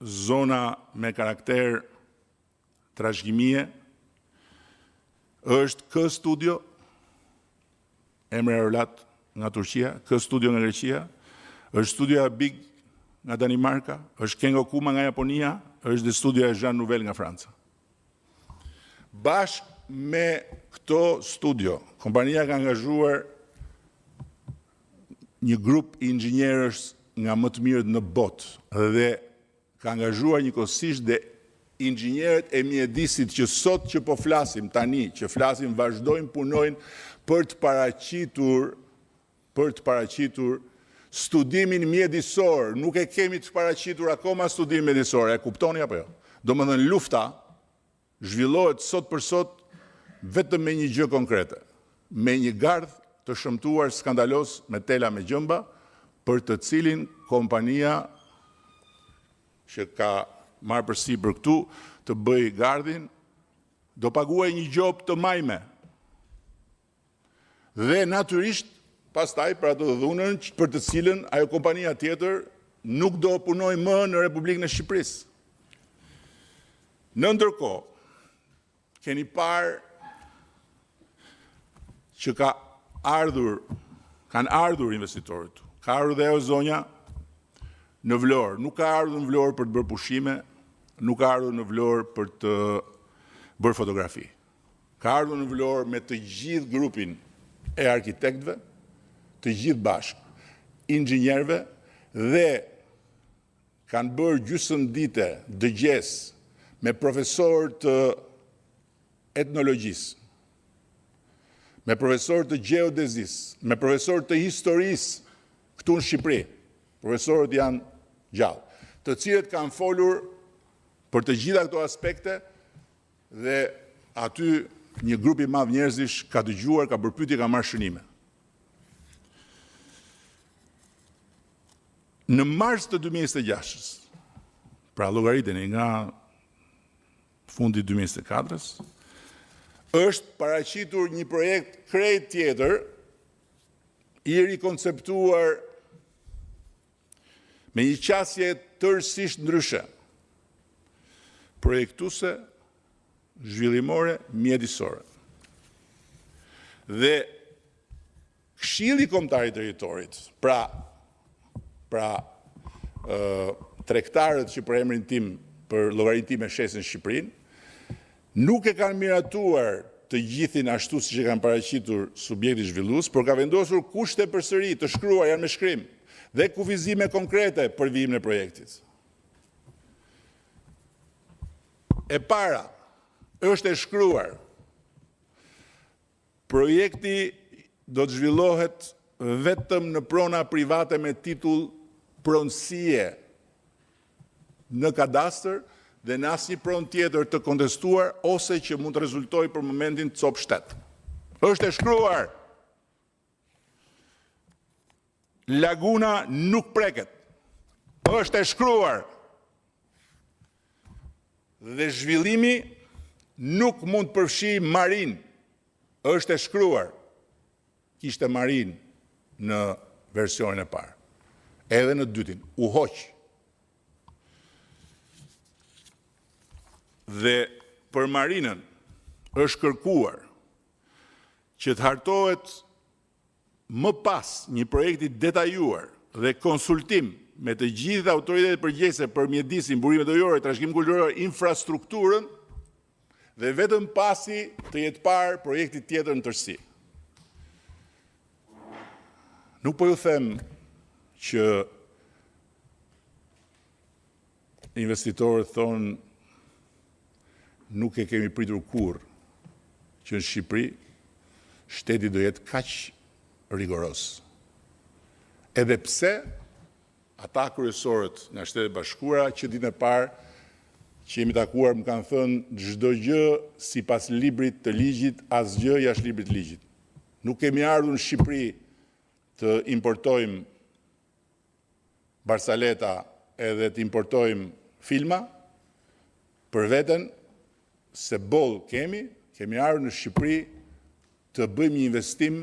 zona me karakter trashëgimie, është K Studio, Emre Arolat nga Turqia, K Studio nga Greqia, është studioja Big nga Danimarka, është Kengo Kuma nga Japonia, është dhe studioja Jean Nouvel nga Franca. Bashkë me këto studio, kompania ka angazhuar një grup i inxhinierësh nga më të mirët në botë dhe ka angazhuar njëkohësisht dhe inxhinierët e mjedisit që sot që po flasim tani, që flasim vazhdojnë punojnë për të paraqitur studimin mjedisor. Nuk e kemi të paraqitur akoma studimin mjedisor, e kuptoni apo jo? Domethënë lufta zhvillohet sot për sot vetëm me një gjë konkrete, me një gardh të shëmtuar skandalos me tela me gjëmba, për të cilin kompania që ka marrë përsipër këtu të bëj gardhin, do paguaj një gjop të majme. Dhe natyrisht, pastaj për ato dhunën për të cilën ajo kompania tjetër nuk do punoj më në Republikën e Shqipërisë. Në ndërkohë, keni parë që kanë ardhur investitorët. Ka ardhur dhe ajo zonja në Vlorë. Nuk ka ardhur në Vlorë për të bërë pushime, nuk ka ardhur në Vlorë për të bërë fotografi. Ka ardhur në Vlorë me të gjithë grupin e arkitektëve, të gjithë bashkë, inxhinierëve, dhe kanë bërë gjysmëdite dëgjes me profesorë të etnologjisë, me profesorë të gjeodezisë, me profesorë të historisë këtu në Shqipëri. Profesorët janë gjallë, të cilët kanë folur për të gjitha këto aspekte dhe aty një grup i madh njerëzish ka dëgjuar, ka bërë pyetje, ka marrë shënime. Në mars të 2026, pra llogariteni nga fundi 2024-s, është paraqitur një projekt krejt tjetër, i rikonceptuar me një qasje tërësisht ndryshe, projektuese, zhvillimore, mjedisore. Dhe Këshilli Kombëtar i Territorit, pra tregtarët që për emrin tim, për llogarinë time shesin Shqipërinë, nuk e kanë miratuar të gjithin ashtu siç e kanë paraqitur subjekti zhvillues, por ka vendosur kushte përsëri të shkruar, janë me shkrim, dhe kufizime konkrete për vijimin e projektit. E para, është e shkruar, projekti do të zhvillohet vetëm në prona private me titull pronësie në kadastër dhe në asnjë pronë tjetër të kontestuar ose që mund të rezultojë për momentin cop shtet. Është e shkruar. Laguna nuk preket. Është e shkruar. Dhe zhvillimi nuk mund të përfshijë marin. Është e shkruar. Kishte marin në versionin e parë. Edhe në dytin, u hoq. Dhe për marinën është kërkuar që të hartohet më pas një projekti detajuar dhe konsultim me të gjitha autoritetet përgjegjëse për mjedisin, burimet ujore, trashëgiminë kulturor, infrastrukturën, dhe vetëm pasi të jetë parë projekti tjetër në tërësi. Nuk po ju them që investitorët thonë nuk e kemi pritur kurrë që në Shqipëri shteti do jetë kaq rigoros. Edhe pse ata kryesorët nga Shtetet Bashkuara që ditën e parë që jemi takuar më kanë thënë çdo gjë sipas librit të ligjit, asgjë jashtë librit të ligjit. Nuk kemi ardhur në Shqipëri të importojmë barsaleta edhe të importojmë filma për veten, se boll kemi ardhur në Shqipëri të bëjmë një investim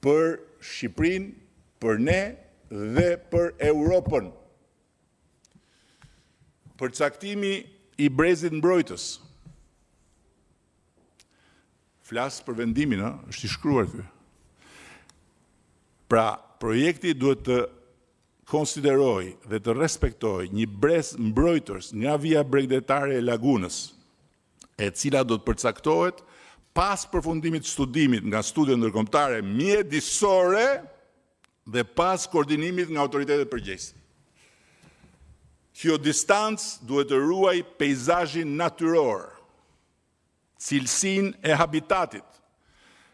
për Shqipërinë, për ne dhe për Europën. Përcaktimi i brezit mbrojtës. Flas për vendimin, është i shkruar këtu. Pra, projekti duhet të konsideroj dhe të respektoj një brez mbrojtës nga vija bregdetare e lagunës, e cila do të përcaktohet pas përfundimit studimit nga studia ndërkombëtare mjedisore dhe pas koordinimit nga autoritetet përgjegjëse. Kjo distancë duhet të ruaj peizazhin natyror, cilësinë e habitatit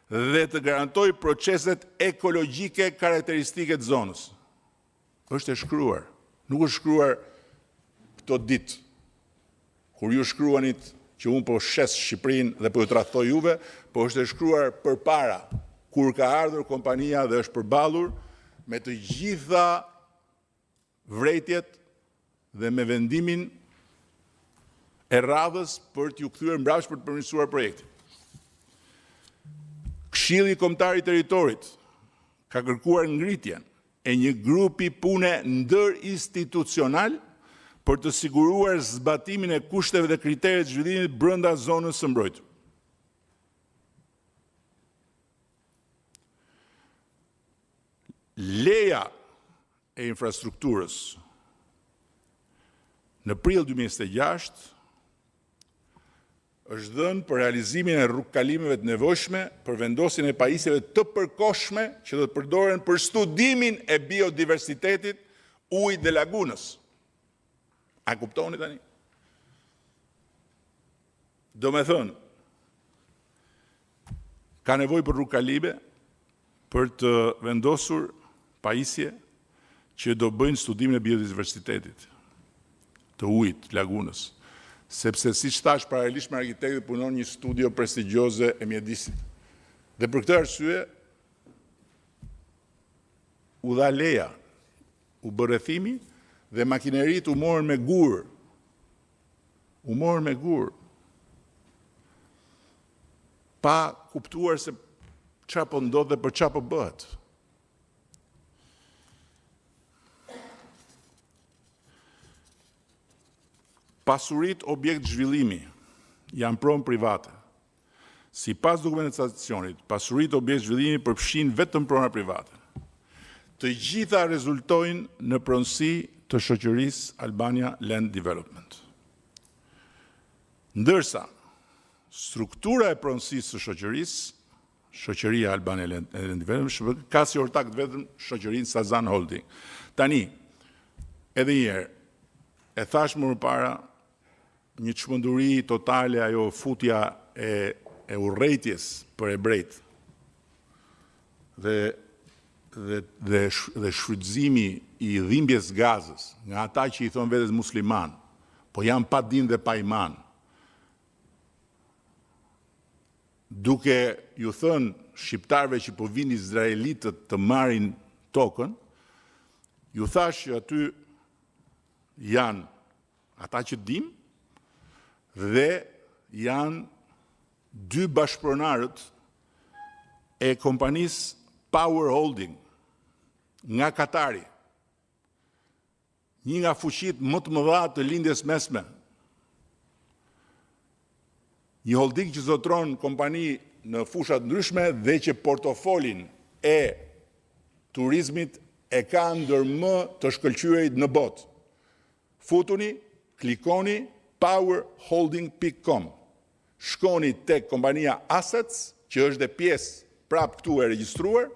dhe të garantoj proceset ekologjike karakteristike të zonës. Është e shkruar, nuk është shkruar këto ditë, kur ju shkruanit që unë po shes Shqipërinë dhe po ju tradhtoj juve, po është e shkruar përpara, kur ka ardhur kompania dhe është përballur me të gjitha vretjet dhe me vendimin e radhës për t'ju kthyer mbrapsht për të përmirësuar projektin. Këshilli Kombëtar i Territorit ka kërkuar ngritjen e një grupi pune ndërinstitucional për të siguruar zbatimin e kushteve dhe kriteret zhvillimit brenda zonës së mbrojtur. Leja e infrastrukturës në prill 2026 është dhënë për realizimin e rrugkalimeve të nevojshme për vendosjen e pajisjeve të përkohshme që do të përdoren për studimin e biodiversitetit ujit dhe lagunës. A kuptoni tani? Do me thënë, ka nevojë për rrugkalime për të vendosur pajisje që do bëjnë studimin e biodiversitetit të ujit, lagunës. Sepse si thash paralelisht me arkitektit punon një studio prestigjioze e mjedisit. Dhe për këtë arsye u dha leja, u bë rrethimi dhe makineritë u morën me gur. U morën me gur. Pa kuptuar se çfarë po ndodh dhe për çfarë po bëhet. Pasurit objekt zhvillimi janë pronë private. Si pas dokumentacionit, pasurit objekt zhvillimi përfshin vetëm prona private. Të gjitha rezultojnë në pronësi të shoqërisë Albania Land Development. Ndërsa, struktura e pronësisë së shoqërisë, shoqëria Albania Land Development, ka si ortak vetëm shoqërinë Sazan Holding. Tani, edhe njerë, e thash më para, një çmenduri totale ajo futja e urrejtjes për ebrejt dhe shfrytëzimi i dhimbjes gazës nga ata që i thon vetes musliman, po janë pa din dhe pa iman. Duke ju thënë shqiptarëve që po vinë izraelitët të marrin tokën, ju thash që aty janë ata që dim dhe janë dy bashkëpronarët e kompanisë Power Holding nga Katari. Një nga fuqitë më të mëdha të lindjes mesme. Një holding që zotron kompani në fusha të ndryshme dhe që portofolin e turizmit e ka ndër më të shkëlqyerit në botë. Futuni, klikoni powerholding.com. Shkoni tek kompania Assets, që është dhe pjesë prap këtu e regjistruar,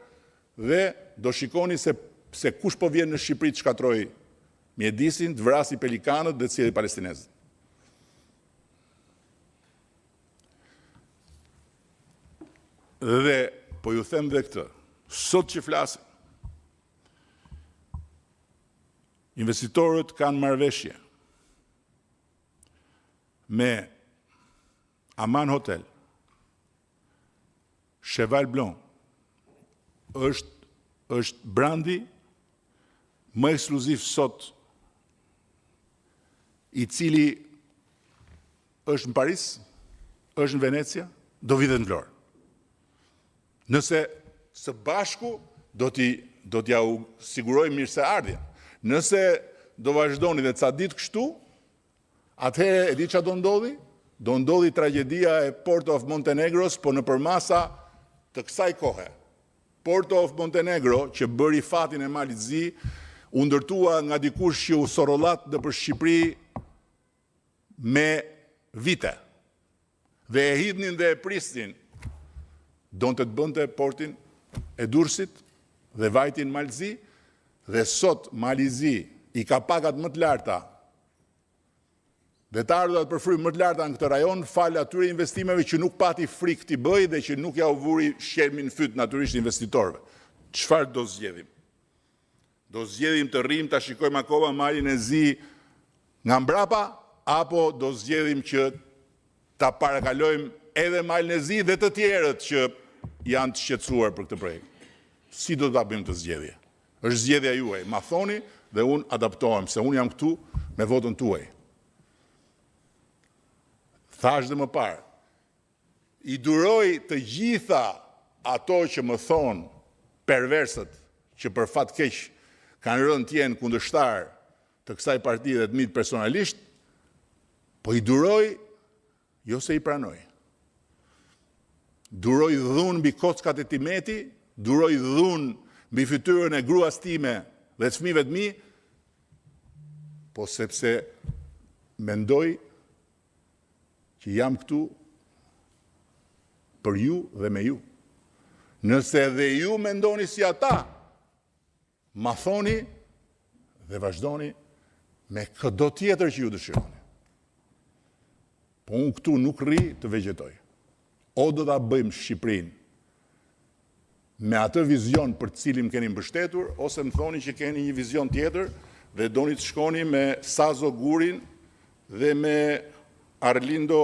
dhe do shikoni se kush po vjen në Shqipëri të shkatroj mjedisin, të vrasi pelikanët dhe të cilë palestinezët. Dhe po ju them dhe këtë, sot që flasim, investitorët kanë marrëveshje me Aman Hotel, Cheval Blanc, është brandi më ekskluziv sot i cili është në Paris, është në Venecia, do vitet në Vlorë. Nëse së bashku do t'ja u sigurojmë mirëseardhjen. Nëse do vazhdoni dhe ca ditë kështu, atëherë e di çfarë do ndodhi? Do ndodhi tragedia e Porto of Montenegros, po në përmasa të kësaj kohe. Porto of Montenegro, që bëri fatin e Malit Zi, u ndërtua nga dikush që u sorollat nëpër Shqipëri me vite. Dhe e hidhnin dhe e prisnin. Donte të bënte portin e Durrësit dhe vajtin Malit Zi, dhe sot Mali Zi i ka pagat më të larta dhe të ardhurat për frymë më të larta në këtë rajon, falë atyre investimeve që nuk pati frikë t'i bëj dhe që nuk ja u vuri shkelmin fyt natyrisht investitorëve. Çfarë do zgjedhim? Do zgjedhim të rrim ta shikojmë akoma Malin e Zi nga mbrapa, apo do zgjedhim që ta parakalojmë edhe Malin e Zi dhe të tjerët që janë të shqetësuar për këtë projekt? Si do ta bëjmë të zgjedhje? Është zgjedhja juaj. Ma thoni dhe unë adaptohem, se unë jam këtu me votën tuaj. Thash dhe më parë, i duroj të gjitha ato që më thonë perversët që për fat keq kanë rënë të jenë kundërshtar të kësaj partie dhe të mit personalisht, po i duroj jo se i pranoj. Duroj dhunë mbi kockat e Timeti, duroj dhunë mbi fytyrën e gruas time dhe të fëmijëve të mi, po sepse mendoj që jam këtu për ju dhe me ju. Nëse dhe ju mendoni si ata, ma thoni dhe vazhdoni me çdo tjetër që ju dëshironi. Po unë këtu nuk rri të vegjetoj. O do ta bëjmë Shqipërinë me atë vizion për të cilin keni mbështetur, ose më thoni që keni një vizion tjetër dhe doni të shkoni me Sazo Gurin dhe me Arlindo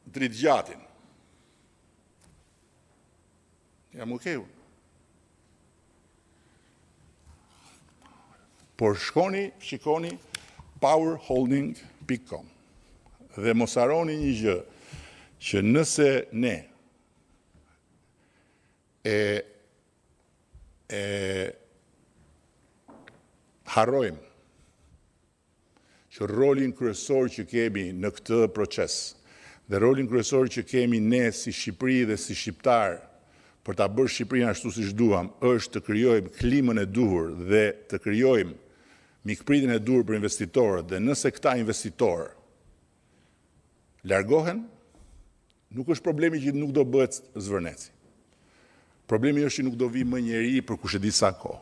Dritgjatin. Jam okay. Por shikoni powerholding.com dhe mos harroni një gjë, që nëse ne harrojmë që rolin kryesor që kemi në këtë proces dhe rolin kryesor që kemi ne si Shqipëri dhe si shqiptar për ta bërë Shqipërinë ashtu siç duam, është të krijojmë klimën e duhur dhe të krijojmë mikpritjen e duhur për investitorët, dhe nëse këta investitorë largohen, nuk është problemi që nuk do bëhet zvërneci. Problemi është që nuk do vi më njeri për kush e di sa kohë.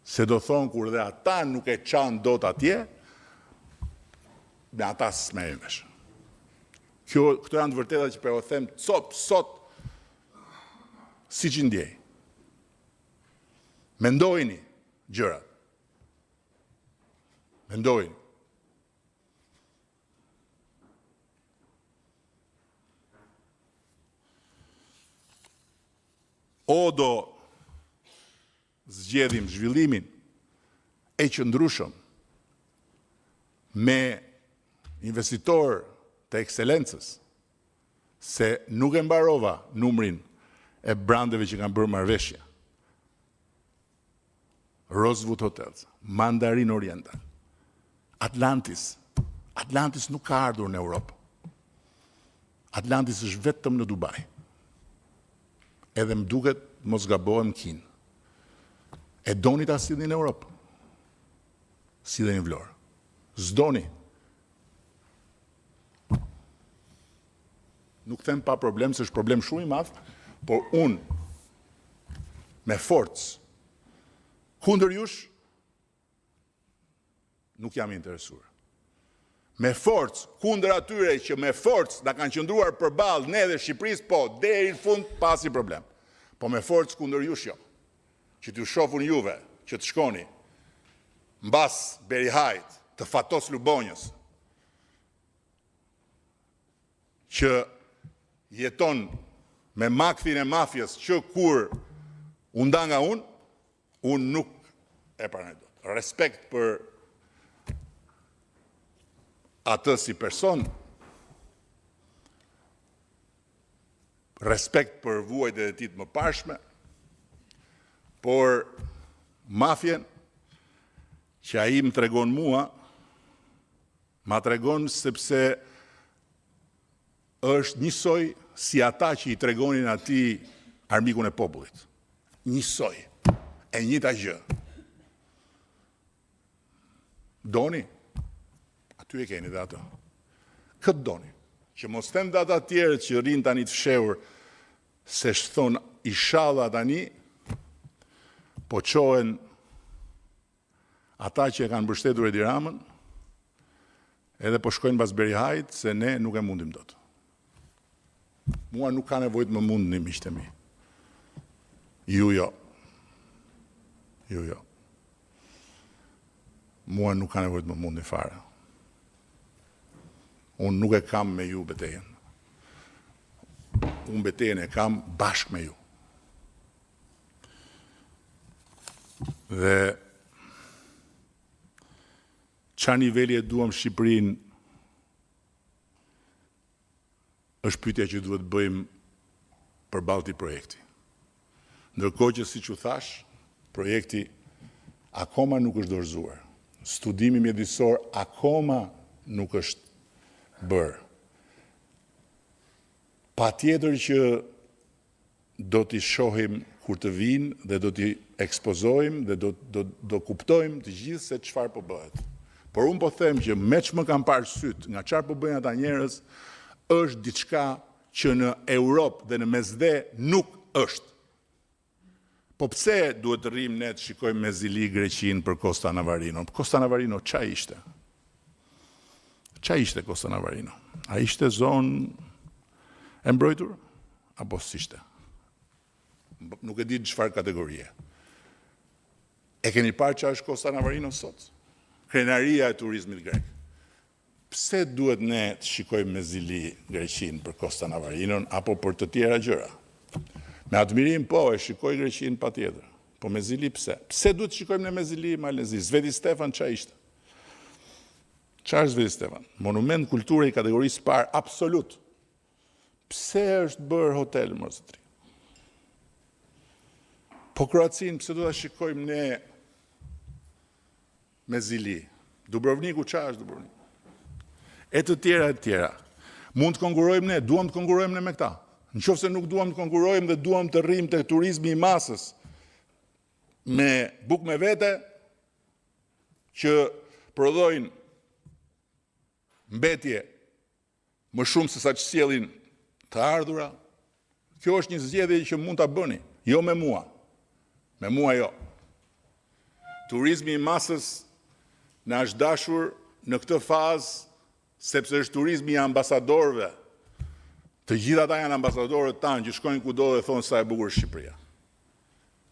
Se do thonë kur dhe ata nuk e qanë dot atje, me ata s'merrim vesh. Këto janë të vërteta që po them sot si që ndjej. Mendojini gjërat. Mendojini. O do zgjedhim zhvillimin e qëndrueshëm me investitor të ekselencës, se nuk e mbarova numrin e brandeve që kanë bërë marrëveshje. Rosewood Hotels, Mandarin Oriental, Atlantis. Atlantis nuk ka ardhur në Europë. Atlantis është vetëm në Dubai. Edhe më duket mos gabohem Kinë. E doni ta sillni në Europë? Silleni në Vlorë. S'doni. Nuk them pa problem, se është problem shumë i madh, por unë me forcë kundër jush nuk jam interesuar. Me forcë kundër atyre që me forcë na kanë qëndruar përballë ne dhe Shqipërisë, po deri në fund pasi problem. Po me forcë kundër jush jo. që t'ju shofun juve, që të shkoni, mbas Berihajt, të Fatos Lubonjës, që jeton me makthin e mafjes që kur unda nga unë nuk e pranoj dot. Respekt për atë si person, respekt për vuajtjet e tij të mëparshme, por mafjen që ai më tregon mua, ma tregon sepse është njësoj si ata që i tregonin atij armikun e popullit. Njësoj, e njëjta gjë. Doni? Aty e keni dhe ato. Këtë doni. Që mos them dhe ata tjerë që rinë tani të fshehur se shthon inshallah tani, po qohen ata që e kanë mbështetur Edi Ramën, edhe po shkojnë pas Berihajt se ne nuk e mundim dot. Mua nuk ka nevojë të më mundni miqtë mi. Ju jo. Mua nuk ka nevojë të më mundni fare. Unë nuk e kam me ju betejën. Unë betejën e kam bashkë me ju. Dhe qa niveli e duam Shqipërinë është pyetja që duhet bëjmë përballë këtij projekti. Ndërkohë që siç u thash, projekti akoma nuk është dorëzuar. Studimi mjedisor akoma nuk është bërë. Patjetër që do t'i shohim kur të vinë dhe do t'i ekspozojmë dhe do kuptojmë të gjithë se çfarë po bëhet. Por unë po them që me që më kam parë syt nga çfarë po bëjnë ata njerëz, është diçka që në Europë dhe në Mesdhe nuk është. Po pse duhet të rrim ne të shikojmë me zili Greqinë për Costa Navarino? Costa Navarino qa ishte? Qa ishte Costa Navarino? A ishte zonë e mbrojtur? Apo s'ishte? Nuk e di në çfarë kategorie. E keni parë që është Costa Navarino sot? Krenaria e turizmit grek. Pse duhet ne të shikojmë me zili Greqinë për Costa Navarinon apo për të tjera gjëra? Me admirim po, e shikoj Greqinë patjetër. Po me zili pse? Pse duhet të shikojmë ne me zili Malezi? Zveti Stefan qa ishte? Qa është Zveti Stefan? Monument kulture i kategorisë parë absolut. Pse është bërë hotel, më zotri? Po Kroacinë, pse duhet të shikojmë ne me zili? Dubrovniku qa është Dubrovniku? E të tjera. Mund të konkurrojmë ne, duam të konkurrojmë ne me këta. Në qoftë se nuk duam të konkurrojmë dhe duam të rrim të turizmi i masës me bukë me vete që prodhojnë mbetje më shumë se sa që sjellin të ardhura, kjo është një zgjedhje që mund ta bëni, jo me mua. Me mua jo. Turizmi i masës na është dashur në këtë fazë sepse është turizmi i ambasadorëve. Të gjithë ata janë ambasadorët tanë që shkojnë kudo dhe thonë sa e bukur Shqipëria.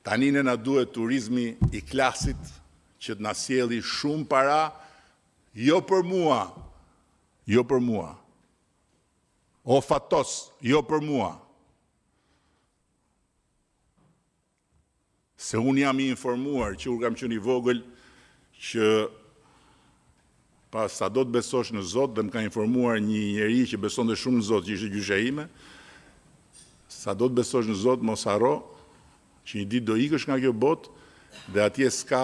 Tani ne na duhet turizmi i klasit që të na sjelli shumë para, jo për mua. O Fatos, jo për mua. Se unë jam i informuar që kur kam qenë i vogël që pa sa do të besosh në Zot, dhe më ka informuar një njeri që besonte shumë në Zot, që ishte gjysha ime, sa do të besosh në Zot, mos harro, që një ditë do ikësh nga kjo botë, dhe atje s'ka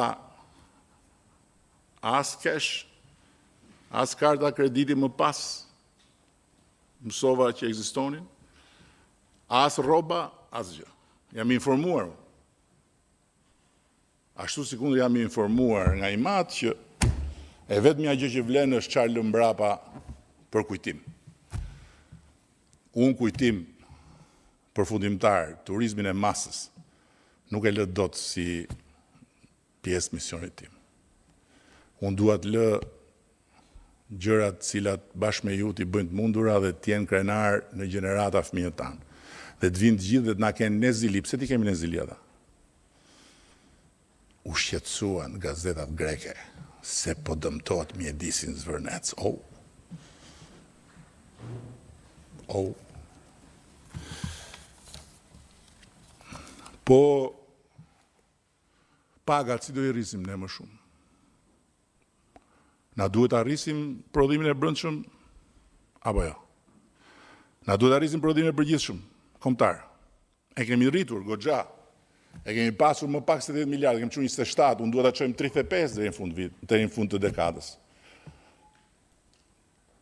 as cash, as karta krediti më pas, mësova që ekzistonin, as rroba, as gjë. Jam informuar. Ashtu sikundër jam informuar nga Imat që e vetmja gjë që vlen është çfarë lë mbrapa për kujtim. Unë kujtim përfundimtar, turizmin e masës, nuk e lë dot si pjesë misionit tim. Unë dua të lë gjërat cilat bashkë me ju t'i bëjnë të mundura dhe t'jenë krenar në gjenerata fëmijët tanë. Dhe të vinë të gjithë dhe të na kenë ne zili. Pse ti kemi ne zili ata? u shqetësuan gazetat greke se po dëmtohet mjedisi në Zvërnec. Po pagat si do i rrisim ne më shumë? Na duhet ta rrisim prodhimin e brendshëm apo jo? Na duhet ta rrisim prodhimin e përgjithshëm kombëtar. E kemi rritur goxha. E kemi pasur më pak se 10 miliardë, kemi qenë 27, unë duhet ta çojmë 35 deri në fund të dekadës.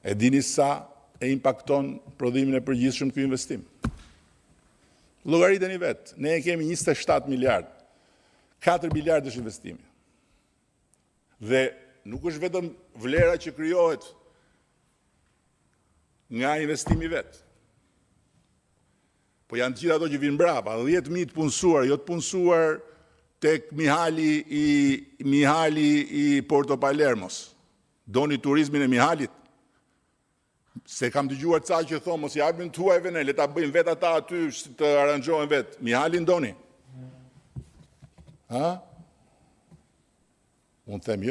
E dini sa e impakton prodhimin e përgjithshëm ky investim? Llogariteni vetë, ne kemi 27 miliardë. 4 miliardë është investimi. Dhe nuk është vetëm vlera që krijohet nga investimi vetë. Po janë gjithë ato që vinë mbrapa, 10.000 të punësuar, jo të punësuar tek Mihali i Porto Palermos. Doni turizmin e Mihalit? Se kam dëgjuar ca që thonë, mos japin tuajve ne, le ta bëjmë vetë ata aty të aranxhohen vetë. Mihalin doni? Unë them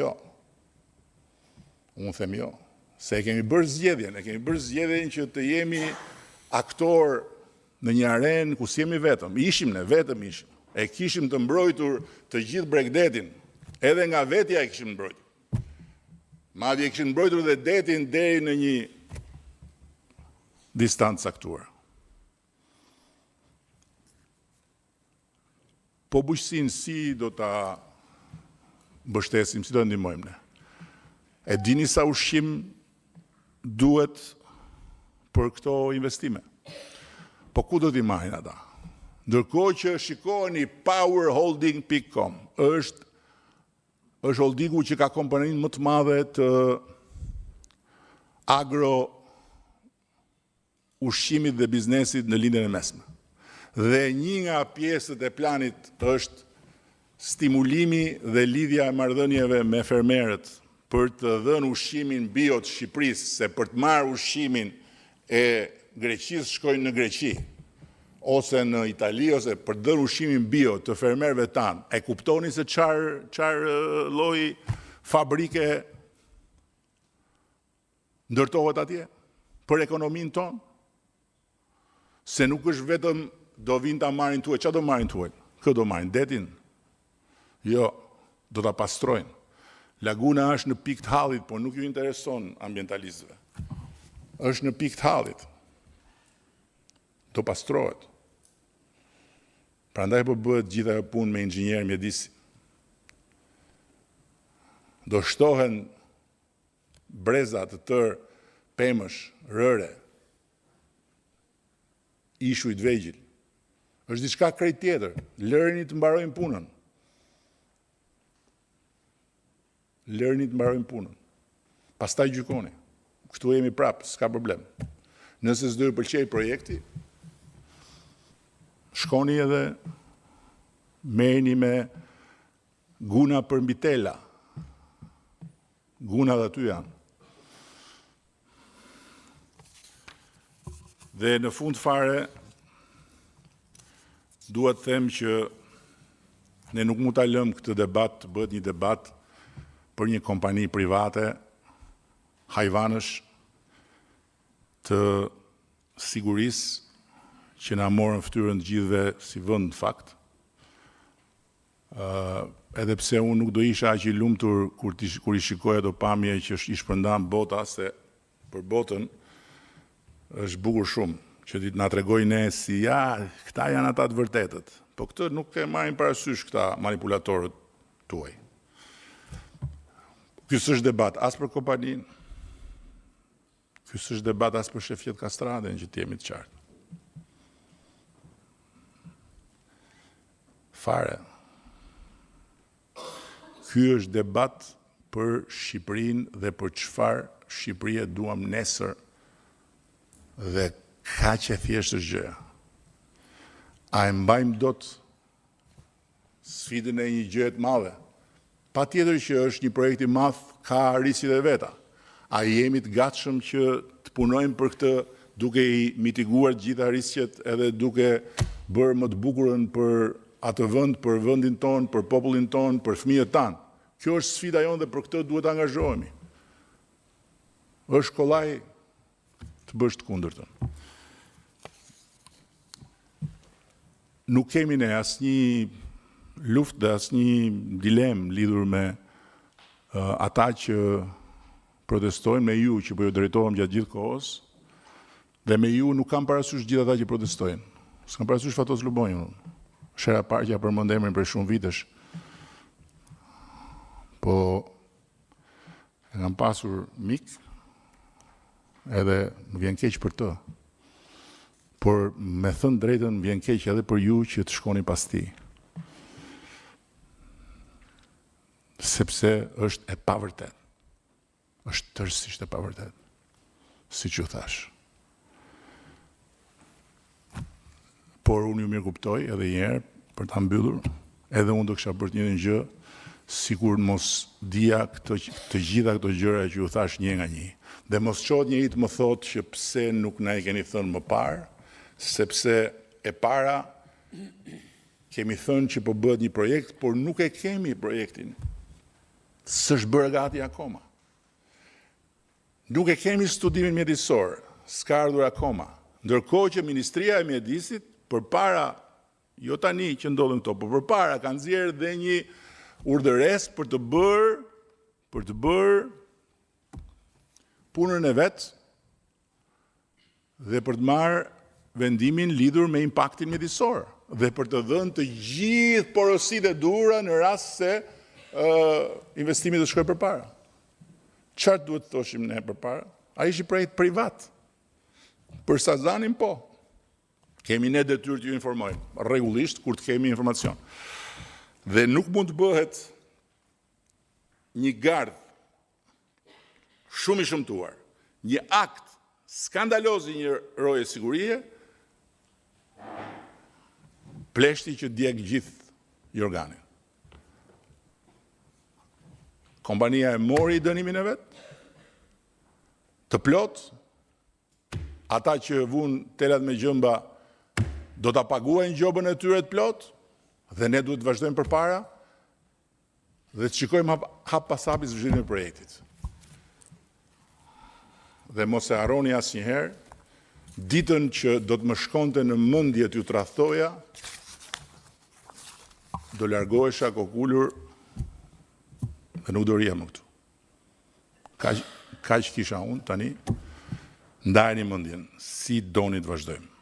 jo. Se e kemi bërë zgjedhjen që të jemi aktor në një arenë ku s'jemi vetëm. Ishim ne, vetëm ishim. E kishim të mbrojtur të gjithë Bregdetin. Edhe nga vetja e kishim mbrojtur. Madje e kishim mbrojtur dhe detin deri në një distancë caktuar. Po bujqësinë si do ta mbështesim, si do të ndihmojmë ne? E dini sa ushqim duhet për këto investime? Po ku do t'i marrin ata? Ndërkohë që shikoni powerholding.com është holdingu që ka kompaninë më të madhe të agro ushqimit dhe biznesit në lindjen e mesme. Dhe një nga pjesët e planit është stimulimi dhe lidhja e marrëdhënieve me fermerët për të dhënë ushqimin bio të Shqipërisë, se për të marrë ushqimin e Greqisë shkojnë në Greqi, ose në Itali, ose për të dhënë ushqimin bio të fermerëve tanë. E kuptoni se çfarë lloji fabrike ndërtohet atje për ekonominë tonë? Se nuk është vetëm do vinë ta marrin tuaj, çfarë do marrin tuaj? Kë do marrin detin? Jo, do ta pastrojnë. Laguna është në pikë të hallit, por nuk ju intereson ambientalistëve. Është në pikë të hallit. Do pastrohet. Prandaj po bëhet gjithë ajo punë me inxhinierë mjedisi. Do shtohen breza të tërë pemësh, rëre, ishuj të vegjël. Është diçka krejt tjetër. Lëreni të mbarojnë punën. Pastaj gjykoni. Kështu jemi prapë, s'ka problem. Nëse s'do ju pëlqej projekti, shkoni edhe merrni me guna për mbitela. Guna dhe aty janë. Dhe në fund fare, dua të them që ne nuk mund ta lëmë këtë debat të bëhet një debat për një kompani private, hajvanësh të sigurisë që na morën fytyrën të gjithëve si vend në fakt. Edhe pse unë nuk do isha aq i lumtur kur i shikoja ato pamje që i shpërndan bota, se për botën është bukur shumë që ti na tregoj ne si këta janë ata të vërtetët. Po këtë nuk e marrin parasysh këta manipulatorët tuaj. Ky s'është debat as për kompaninë. Ky s'është debat as për shefqet Kastradën, që t'jemi të qartë. Fare. Ky është debat për Shqipërinë dhe për çfarë Shqipërie duam nesër, dhe kaq e thjeshtë është gjëja. A e mbajmë dot sfidën e një gjëje të madhe? Patjetër që është një projekt i madh, ka rrisjet e veta. A jemi të gatshëm që të punojmë për këtë, duke i mitiguar të gjitha rrisjet edhe duke bërë më të bukurën për atë vend për vendin tonë, për popullin tonë, për fëmijët tanë. Kjo është sfida jonë dhe për këtë duhet të angazhohemi. Është kollaj të bësh të kundërtën. Nuk kemi ne asnjë luftë dhe asnjë dilemë lidhur me ata që protestojnë, me ju që po ju drejtohem gjatë gjithë kohës, dhe me ju nuk kam parasysh gjithë ata që protestojnë. S'kam parasysh Fatos Lubonjën. Shera parë që ja përmend emrin për shumë vitesh. Po e kam pasur mik, edhe më vjen keq për të. Por me thënë drejtën, vjen keq edhe për ju që të shkoni pas tij. Sepse është e pavërtet. Është tërësisht e pavërtet. Siç ju thash. Por unë ju mirë kuptoj edhe një herë për ta mbyllur, edhe unë do kisha bërë të njëjtën gjë, sikur mos dija të gjitha këto gjëra që ju thash një nga një. Dhe mos qohet njëri të më thotë që pse nuk na i keni thënë më parë, sepse e para kemi thënë që po bëhet një projekt, por nuk e kemi projektin. S'është bërë gati akoma. Nuk e kemi studimin mjedisor, s'ka ardhur akoma. Ndërkohë që Ministria e Mjedisit përpara, jo tani që ndodhin këto, por përpara ka nxjerrë dhe një urdhëresë për të bërë punën e vet dhe për të marrë vendimin lidhur me impaktin mjedisor dhe për të dhënë të gjithë porositë e duhura në rast se investimi të shkojë përpara. Çfarë duhet të thoshim ne përpara? Ai ishte projekt privat. Për Sazanin po. Kemi ne detyrë t'ju informojmë rregullisht kur të kemi informacion. Dhe nuk mund të bëhet një gardh shumë i shëmtuar, një akt skandaloz i një roje sigurie, pleshti që djeg gjithë jorganin. Kompania e mori dënimin e vet, të plot, ata që vun telat me gjëmba do ta paguajnë gjobën e tyre të plot, dhe ne duhet të vazhdojmë përpara dhe të shikojmë hap pas hapi zhvillimin e projektit. Dhe mos e harroni asnjëherë, ditën që do të më shkonte në mendje t'ju tradhtoja, do largohesha kokulur dhe nuk do rija më këtu. Kaq kisha unë tani, ndajeni mendjen, si doni të vazhdojmë.